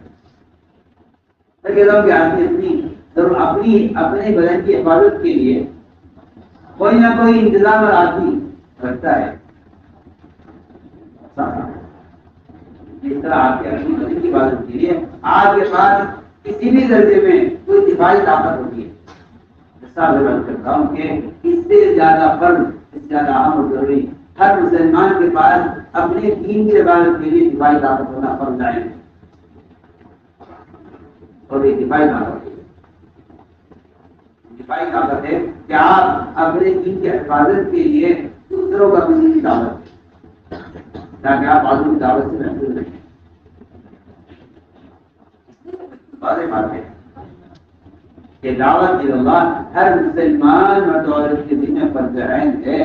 ہے. کہتا ہوں کہ آدمی اپنے بدن کی حفاظت کے لیے کوئی نہ کوئی انتظام اور آدمی رکھتا ہے. جس طرح آپ کے اپنی بدن کی حفاظت کے لیے آپ کے پاس کسی بھی درجے میں کوئی دفاعی طاقت ہوتی ہے. بات کرتا ہوں کہ اس سے زیادہ فرض، اس سے زیادہ اہم اور ضروری ہر مسلمان کے پاس اپنے دین کی عبادت کے لیے دفاعی طاقت ہونا فرض ہے. اور یہ دفاعی طاقت ہے کہ آپ اپنے دین کی حفاظت کے لیے دوسروں کا کسی کی دعوت تاکہ آپ آدمی کی دعوت سے محفوظ رہیں. واضح بات ہے کہ دعوت اللہ ہر مسلمان مرد و عورت کے دل میں فرض عین ہے.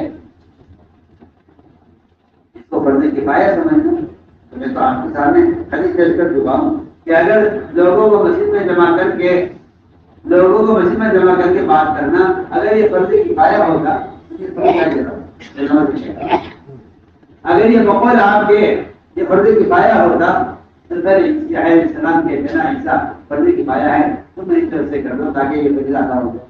اس کو فرض کفایہ سمجھنا. میں تو آپ کے سامنے حدیث پیش کر چکا ہوں کہ اگر لوگوں کو مسجد میں جمع کر کے بات کرنا اگر یہ فرض کفایہ ہوگا، اگر یہ بقول آپ کے یہ فرض کفایہ ہوگا تو پھر السلام کے بنا ایسا فرض کفایہ ہے تو میں اس طرح سے کر دوں تاکہ یہ فریضہ ادا ہو جائے.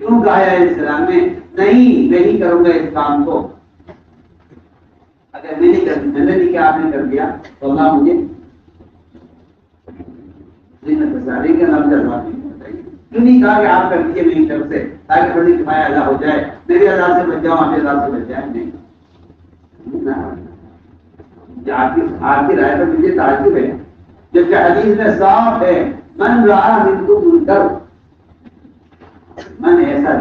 کیوں کہا ہے اسلام میں نہیں کروں گا اس کام کو؟ اگر میں نہیں کیا آپ نے کر دیا تو اللہ مجھے کیوں نہیں کہا کہ آپ کر دیجیے میری طرف سے تاکہ فرض کفایہ ادا ہو جائے، میرے عذاب سے بچ جاؤ، آپ کے عذاب سے بچ جائے؟ نہیں. آپ کی رائے پر مجھے تعجب ہے جبکہ حدیث میں صاف ہے من رأى منکم منکر، من ایسا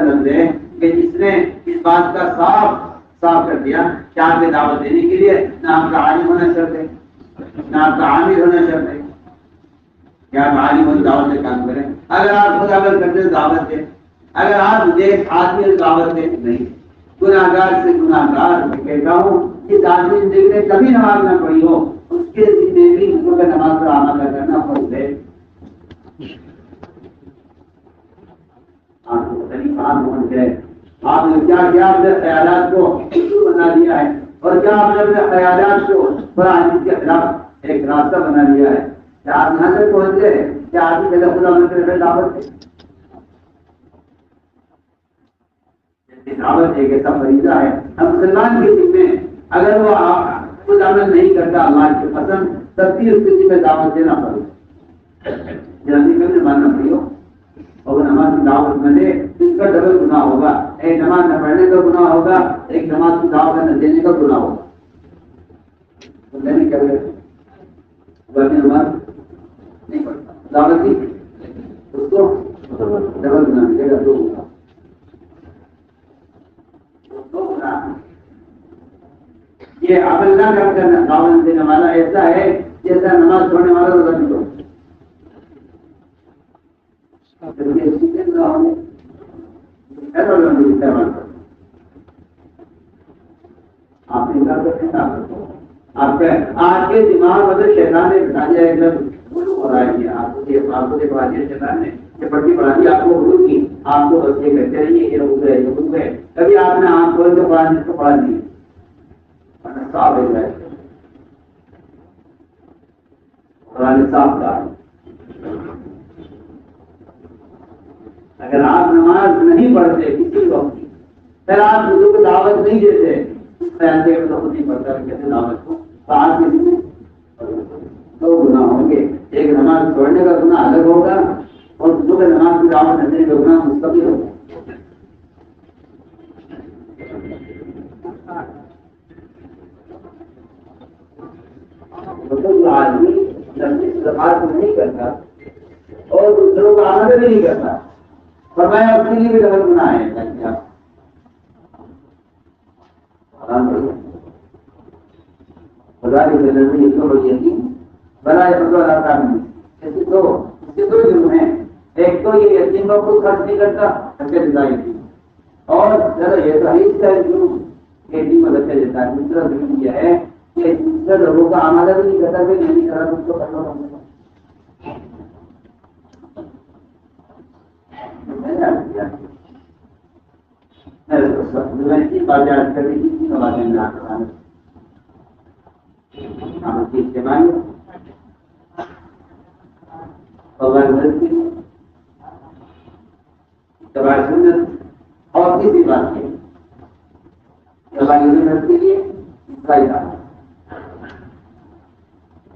لفظ ہے کہ جس نے اس بات کا صاف کر دیا کہ آپ کے دعوت دینے کے لیے نہ آپ کا عالم ہونا شرط ہے نہ آپ کا عامل ہونا شرط ہے کہ آپ عالم اور دعوت سے کام کریں. اگر آپ خود عمل کرتے ہیں دعوت دیں، اگر آپ ایک آدمی دعوت دیں. نہیں، گناہگار سے گناہگار میں کہتا ہوں جس آدمی زندگی میں کبھی نماز نہ پڑھی ہو اس کے زندگی کو نماز پر آمادہ کرنا فرض ہے. آپ کو پتہ نہیں کہاں پہنچ گئے. آپ نے کیا اپنے خیالات کو بنا دیا ہے اور کیا آپ نے اپنے خیالات کو قرآن کے خلاف ایک راستہ بنا دیا ہے. کیا آپ یہاں تک پہنچ گئے کہ آپ کی جگہ خدا عمل کرے دعوت ہے. دعوت ایک ایسا فریضہ ہے ہم مسلمان کے دل میں اگر وہ خود عمل نہیں کرتا اللہ کی پسند تب بھی اس کے دل میں دعوت دینا پڑے. جلدی کر ماننا پڑی ہو اور نماز کی دعوت نہ دے اس کا ڈبل گناہ ہوگا. ایک نماز نہ پڑھنے کا گناہ ہوگا، ایک نماز کی دعوت نہ دینے کا گناہ ہوگا. نہیں کرے نماز نہیں پڑھتا دعوت کی اس کو ڈبل گناہ ملے گا. یہ عمل نہ کر دعوت دینے والا ایسا ہے جیسا نماز پڑھنے والا روزہ نہیں توڑتا. آپ کے دماغ میں شیطان نے بتا دیا ایک لفظ آپ کو دیکھا دیا شیطان نے یہ پٹی پڑھا دی آپ کو اردو کی. آپ کو بس یہ کہتے رہیے یہ اردو ہے یہ اردو ہے. کبھی آپ نے آنکھ کھول کے قرآن کو پڑھا دی صاف ہو جائے قرآن صاف کا. اگر آپ نماز نہیں پڑھتے کسی وقت کی پھر آپ اردو کو دعوت نہیں دیتے خیال سے خود نہیں پڑھتا کہتے دعوت کو تو آپ کے دو گناہ ہوں گے. ایک نماز چھوڑنے کا گناہ الگ ہوگا اور دوسرے نماز کی دعوت دینے کا گناہ مستقل ہوگا. جو آدمی زبان کو نہیں کرتا اور دوسروں کا آمد بھی نہیں کرتا فرمایا اپنے لیے بھی ڈبل گناہ ہے. خدا کی بڑا دو جرم ہیں. ایک تو یہ یتیم کو خود خرچ نہیں کرتا اور یہ جرم یتیم مدد کر دیتا ہے. دوسرا جرم یہ ہے کہ دوسرے لوگوں کا آمادہ بھی نہیں کرتا کہ نہیں کرا اس کو کرنا. باتیں آج کر رہی سوال میں ہم اس کی استعمال سنت اور کسی بات کے کے لیے اس کا ادارہ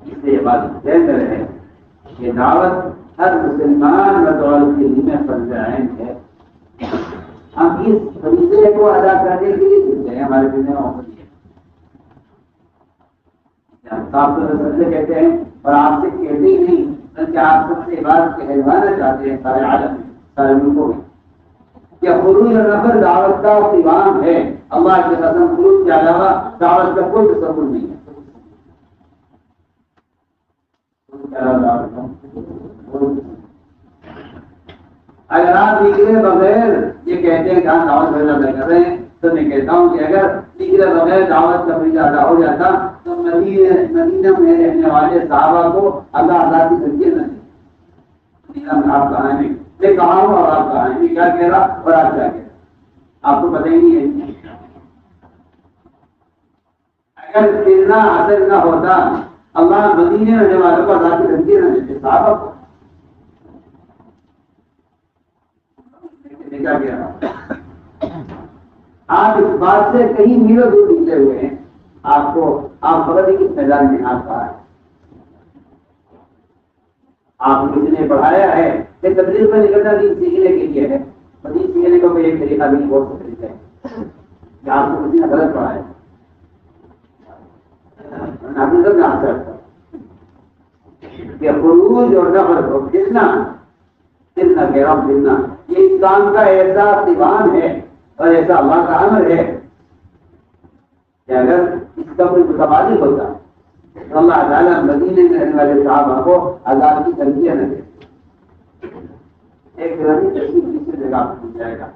اس لیے یہ بات بہتر ہے کہ دعوت ہر مسلمان بدولت کے لیے فرض عین ہے. ہم اس فریضے کو ادا کرنے کے لیے چلتے ہیں. ہمارے دل میں محبت ہے. صاحب تو کہتے ہیں اور آپ سے کہتے ہی نہیں بلکہ آپ سب سے بات کہلوانا چاہتے ہیں سارے عالم سارے ملکوں میں کہ خروج نفر دعوت کا اقتبام ہے. اللہ کے قسم خروج کے علاوہ دعوت کا کوئی تصور نہیں ہے. اگر آپ نکلے بغیر یہ کہتے ہیں کہ ہم دعوت ادا کر رہے ہیں تو میں کہتا ہوں کہ اگر نکلے بغیر دعوت کا فریضہ ادا ہو جاتا تو مدینہ میں رہنے والے صحابہ کو اللہ کی ذریعے نہ دے. آپ کہاں ہیں میں کہا ہوں اور آپ کہاں ہیں کیا کہہ رہا اور آپ کیا کہہ رہا آپ کو پتہ ہی نہیں ہے. اگر پھرنا حاصل نہ ہوتا اللہ مدینے میں رہنے والوں کو اللہ کی ذریعے نہ دیتے صحابہ کو کیا کہہ رہا. آپ اس بات سے کہیں میلوں دور نکلے ہوئے ہیں. آپ کو آپ خبر نہیں کس میدان میں آپ کہا ہے. آپ کو کسی نے پڑھایا ہے کہ تبلیغ میں نکلنا دین سیکھنے کے لیے ہے. دین سیکھنے کا کوئی ایک طریقہ نہیں بہت سا طریقہ ہے کہ آپ کو کسی نے غلط پڑھایا کہ خروج اور نفر کو کتنا گہرا پھرنا یہ اسلام کا ایسا دیوان ہے اور ایسا اللہ کا امر ہے کہ اگر اس کا کوئی متبادل ہوتا تو اللہ تعالیٰ مدینے میں رہنے والے صحابہ کو عذاب کی تربیت نہ دے. ایک دوسری جگہ پہنچ جائے گا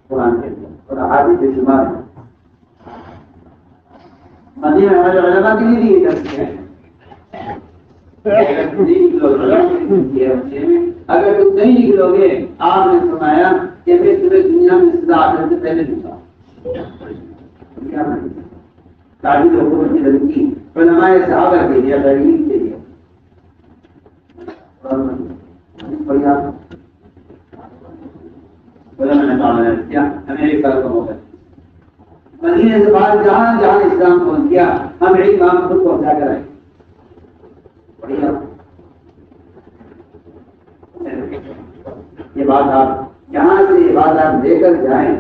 قرآن کے لیے اور احادیث بے شمار ہے. مدینے میں ہمارے علماء کے لیے یہ کرتے ہیں اگر تم نہیں نکلو گے آپ نے فرمایا کہ میں تمہیں دنیا میں سزا آنے سے پہلے دوں گا. تعلیم حکومت کی لڑکی علماء صحابہ کے لیے غریب کے لیے امریکہ کا موقع مدینے سے بعد جہاں جہاں اسلام پہنچ گیا ہم ایک کام خود پہنچا کر آئے. یہ بات آپ یہاں سے یہ بات آپ لے کر جائیں.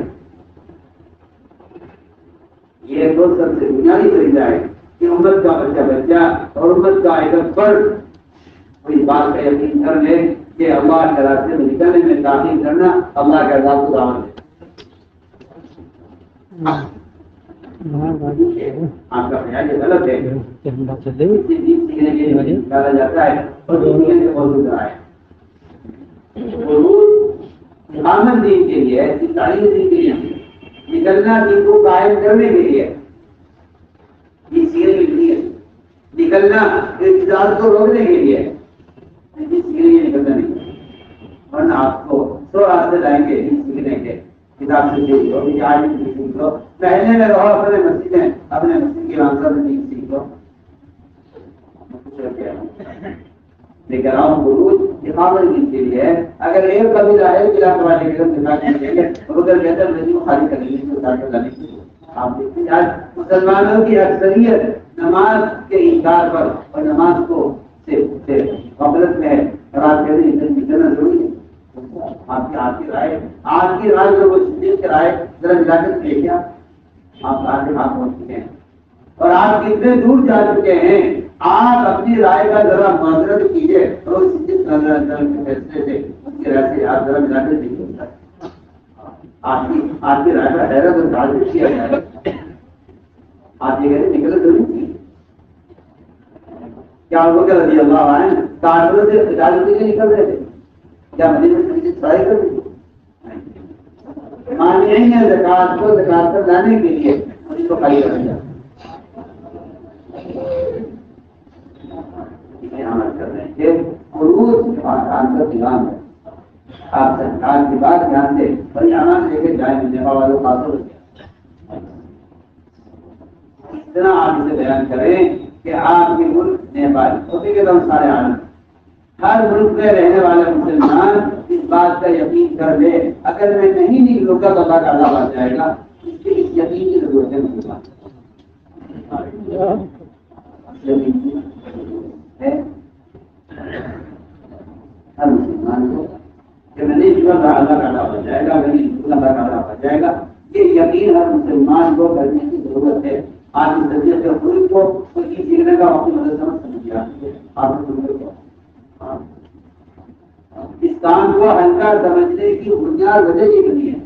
یہ تو سب سے بنیادی طریقہ ہے کہ امت کا بچہ اور امت کا ایک فرد کوئی بات کا یقین کر لے کہ اللہ کے راستے میں نکلنے میں تاخیر کرنا اللہ کے عذاب کو دعوت ہے. آپ کا خیال یہ غلط ہے سیکھنے کے لیے نکالا جاتا ہے اور دنیا سے موجود رہا ہے. امن دین کے لیے تعلیم دین کے لیے نکلنا دین کو قائم کرنے کے لیے یہ سیکھنے کے لیے نکلنا اقتدار کو روکنے کے لیے نکلنا نہیں. ورنہ آپ کو 100 راستے لائیں گے سیکھنے کے کتاب سے سیکھ لو سیکھ لو پہلے میں رہو اپنے مسجد میں اپنے مسجد کی آنسر میں نہیں سیکھ لو لیکن خروج اقامت دین کے لیے اگر ایک قبیلہ ہے قلعہ والے کے ادھر بہتر ندی کو خالی کرنے کی آپ دیکھتے آج مسلمانوں کی اکثریت نماز کے انکار پر اور نماز کو غفلت میں ہے رات کے دن نکلنا ضروری ہے. آپ کی رائے جو وہ رائے ذرا ملا کر دیکھیے آپ آگے آپ پہنچ چکے ہیں اور آپ کتنے دور جا چکے ہیں. آپ اپنی رائے کا ذرا معذرت کیجیے اور فیصلے سے اس کی رائے سے آپ ذرا ملا کر دیکھیے. آپ کی رائے کا حیرت اور تعجب کیا جائے. آپ یہ کہتے نکل ضرور کی کیا ابو بکر رضی اللہ عنہ کافروں سے قتال کے لیے نکل رہے تھے کیا مدینے سے ٹرائی کر دی مانیں گے زکات کو زکات پر لانے کے لیے اس کو خالی کر دیا. عمل کر رہے ہیں کہ خروج خاندان کا نظام ہے. آپ سرکار کی بات دھیان سے اور یہاں لے کے جائیں ملنے والوں خاص ہو گیا اتنا آپ اسے بیان کریں کہ آپ کے ملک نیپال ہوتے کے دم سارے عالم ہر ملک میں رہنے والا مسلمان اس بات کا یقین کر لے اگر میں نہیں نکلوں گا تو اللہ کا عذاب آ جائے گا، اس کی یقین کی ضرورت ہے ہر مسلمان کو کہ میں نہیں نکلوں گا اللہ کا عذاب آ جائے گا، میں نہیں نکلوں گا اللہ کا عذاب آ جائے گا، یہ یقین ہر مسلمان کو کرنے کی ضرورت ہے۔ آج کی طبیعت کے خود کو اس کی سیکھنے کا وقت مدد سمجھ گیا آپ اس کام کو ہلکا سمجھنے کی بنیاد وجہ یہ بنی ہے۔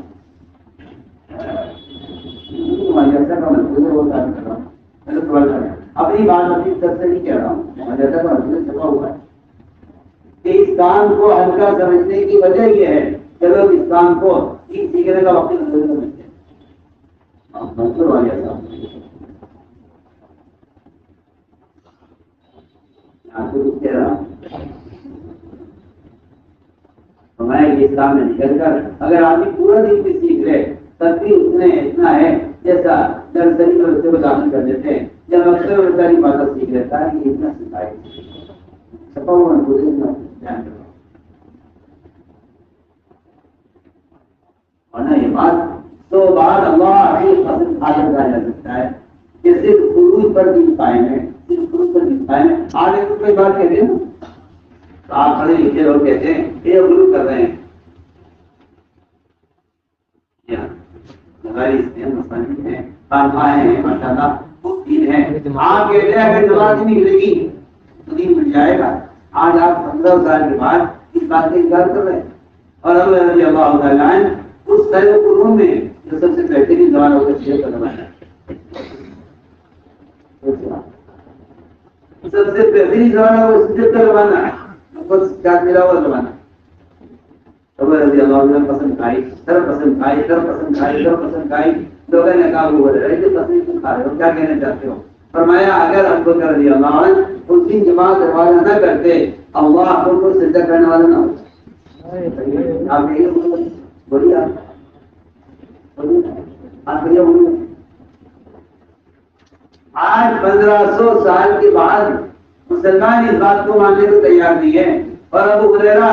اپنی بات اپنی طرف سے نہیں کہہ رہا ہوں، جیسا کا چھپا ہوا ہے کہ اس کام کو ہلکا سمجھنے کی وجہ یہ ہے کہ لوگ اس کام کو سیکھنے کا وقت مدد سمجھتے ہیں۔ ہمارے اسلام میں نکل کر اگر آدمی پورا دن بھی سیکھ لے تب بھی اس نے اتنا ہے جیسا نرسری میں بچے کو داخل کر دیتے ہیں، جب اکثر بچہ کی باتیں سیکھ لیتا ہے کہ اتنا سکھائے چھپا ہوا ورنہ یہ بات تو بات اللہ کی فضل حاصل کیا جا سکتا ہے کہ صرف خروج پر دن قائم ہے، صرف خروج پر دن قائم ہے۔ آگے تو کوئی بات کہتے ہیں نا، آپ پڑھے لکھے لوگ کہتے ہیں کہ یہ غلط کر رہے ہیں، ماشاء اللہ آپ کہتے ہیں اگر جماعت نہیں ملے گی تو دین مل جائے گا۔ آج آپ 15 سال کے بعد اس بات کی انکار کر رہے ہیں، اور اللہ رضی اللہ تعالیٰ عنہ اس خیر قرون میں جو سب سے بہترین زمانہ ہوگا شیعہ کا زمانہ ہے، سب سے بہترین زمانہ وہ سجد کا زمانہ ہے، بس کیا ملا ہوا زمانہ۔ عمر رضی اللہ عنہ پسند کھائی، سر پسند کھائی، سر پسند کھائی، سر پسند کھائی، لوگوں نے کہا وہ رہے کہ پسند کیوں کھا رہے ہو، کیا کہنا چاہتے ہو؟ فرمایا اگر ابو بکر رضی اللہ عنہ اس دن جماعت روانہ نہ کرتے اللہ ان کو سجدہ کرنے والا نہ ہوتا۔ آپ یہ بولیے، آپ یہ بولیے، آج 1500 سال کے بعد مسلمان اس بات کو ماننے کو تیار نہیں ہے، اور ابو ہریرہ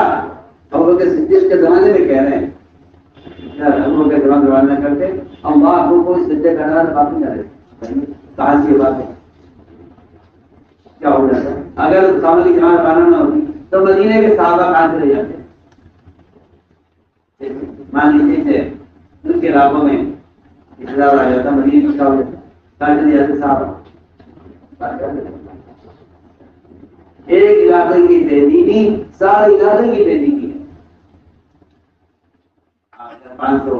ابو بکر صدیق کے زمانے میں کہہ رہے ہیں ابو بکر زمانے روانہ نہ کرتے اللہ کو سجدہ کرنے والا بات نہیں کر رہے، کہاں سے یہ بات ہے؟ کیا ہو جاتا ہے اگر صحابہ کی جماعت روانہ نہ ہوتی تو مدینے کے صحابہ کہاں سے رہ جاتے؟ مان لیجیے ان کے علاقوں میں اختلاف آ جاتا، مدینے میں کیا ہو جاتا؟ کہاں چلے جاتے صحابہ؟ ایک علاقے کی بے دینی سارے علاقے کی بے دینی ہے۔ 500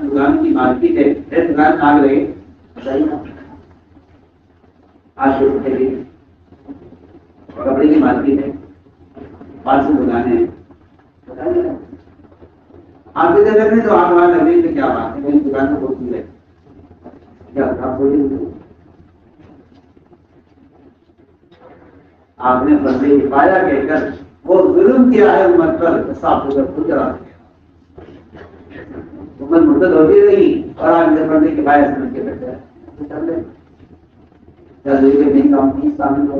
دکان کی مارکیٹ ہے، ایک دکان آگ لگے بتائیے آج کپڑے کی مارکیٹ ہے، 500 دکانیں ہیں، بتائیے آپ کے جگہ میں تو آگ وہاں لگ رہی تو کیا بات ہے؟ میری دکان میں بہت ہے کیا آپ بولیے؟ آپ نے بندے پایا کہہ کر وہ ظلم کیا ہے امت پر، صاف ہو کر خود کرا دیا، امت مرتد ہوتی رہی اور آج جب بندے کے پایا سمجھ کے بیٹھے نہیں کام کی شامل ہو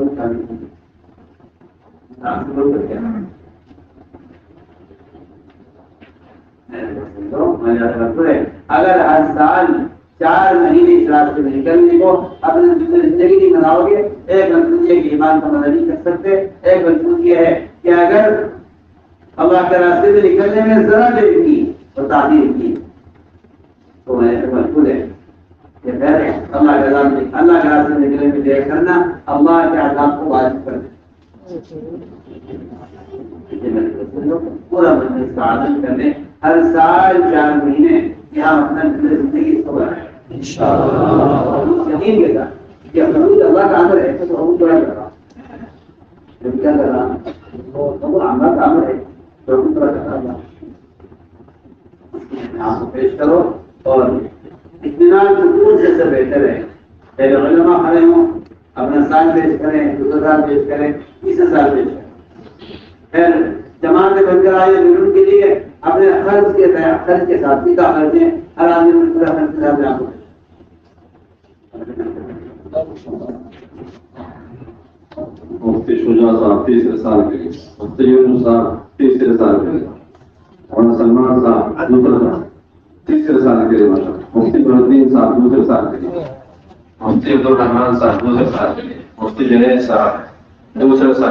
اگر ہر سال 4 مہینے اس راستے میں نکلنے کو اپنے زندگی نہیں بناؤ گے، ایک منصوبہ یہ کہ ایمان کا مدد نہیں کر سکتے، ایک منصوبہ یہ ہے کہ اگر اللہ کے راستے میں نکلنے میں ذرا دیر کی اور تعدیر کی تو محفوظ ہے کہ پھر اللہ کے راستے میں نکلنے میں دیر کرنا اللہ کے عذاب کو واجب کر دے۔ پورا مجلس کا عادت کرنے ہر سال 4 مہینے یہاں اپنا زندگی اس کو بنائے یقین کے ساتھ کہ اللہ کا امر ہے تو ہم کیا کر رہا جب کیا کر رہا وہ اللہ کا امر ہے تو ہم کر رہا آپ کو پیش کرو اور اطمینان سکون سے بہتر ہے۔ پہلے علماء کھڑے ہوں اپنا سال پیش کریں، دوسرا سال پیش کریں، تیسرا سال پیش کریں، پھر جماعت بن کر آئے ضرور کے لیے اپنے خرچ کے ساتھ سیدھا خرچ ہے ہر آدمی میں پورا خرچ کر دیں آپ کو مفتی شجاع صاحب تیسرے سال کے لیے، مفتی یونس صاحب تیسرے سال کے لیے، مولانا سلمان صاحب دوسرے سال تیسرے سال کے لیے، مفتی بردین صاحب دوسرے سال کے لیے، مفتی عبدالرحمان صاحب دوسرے سال کے لیے، مفتی جنید صاحب دوسرے سال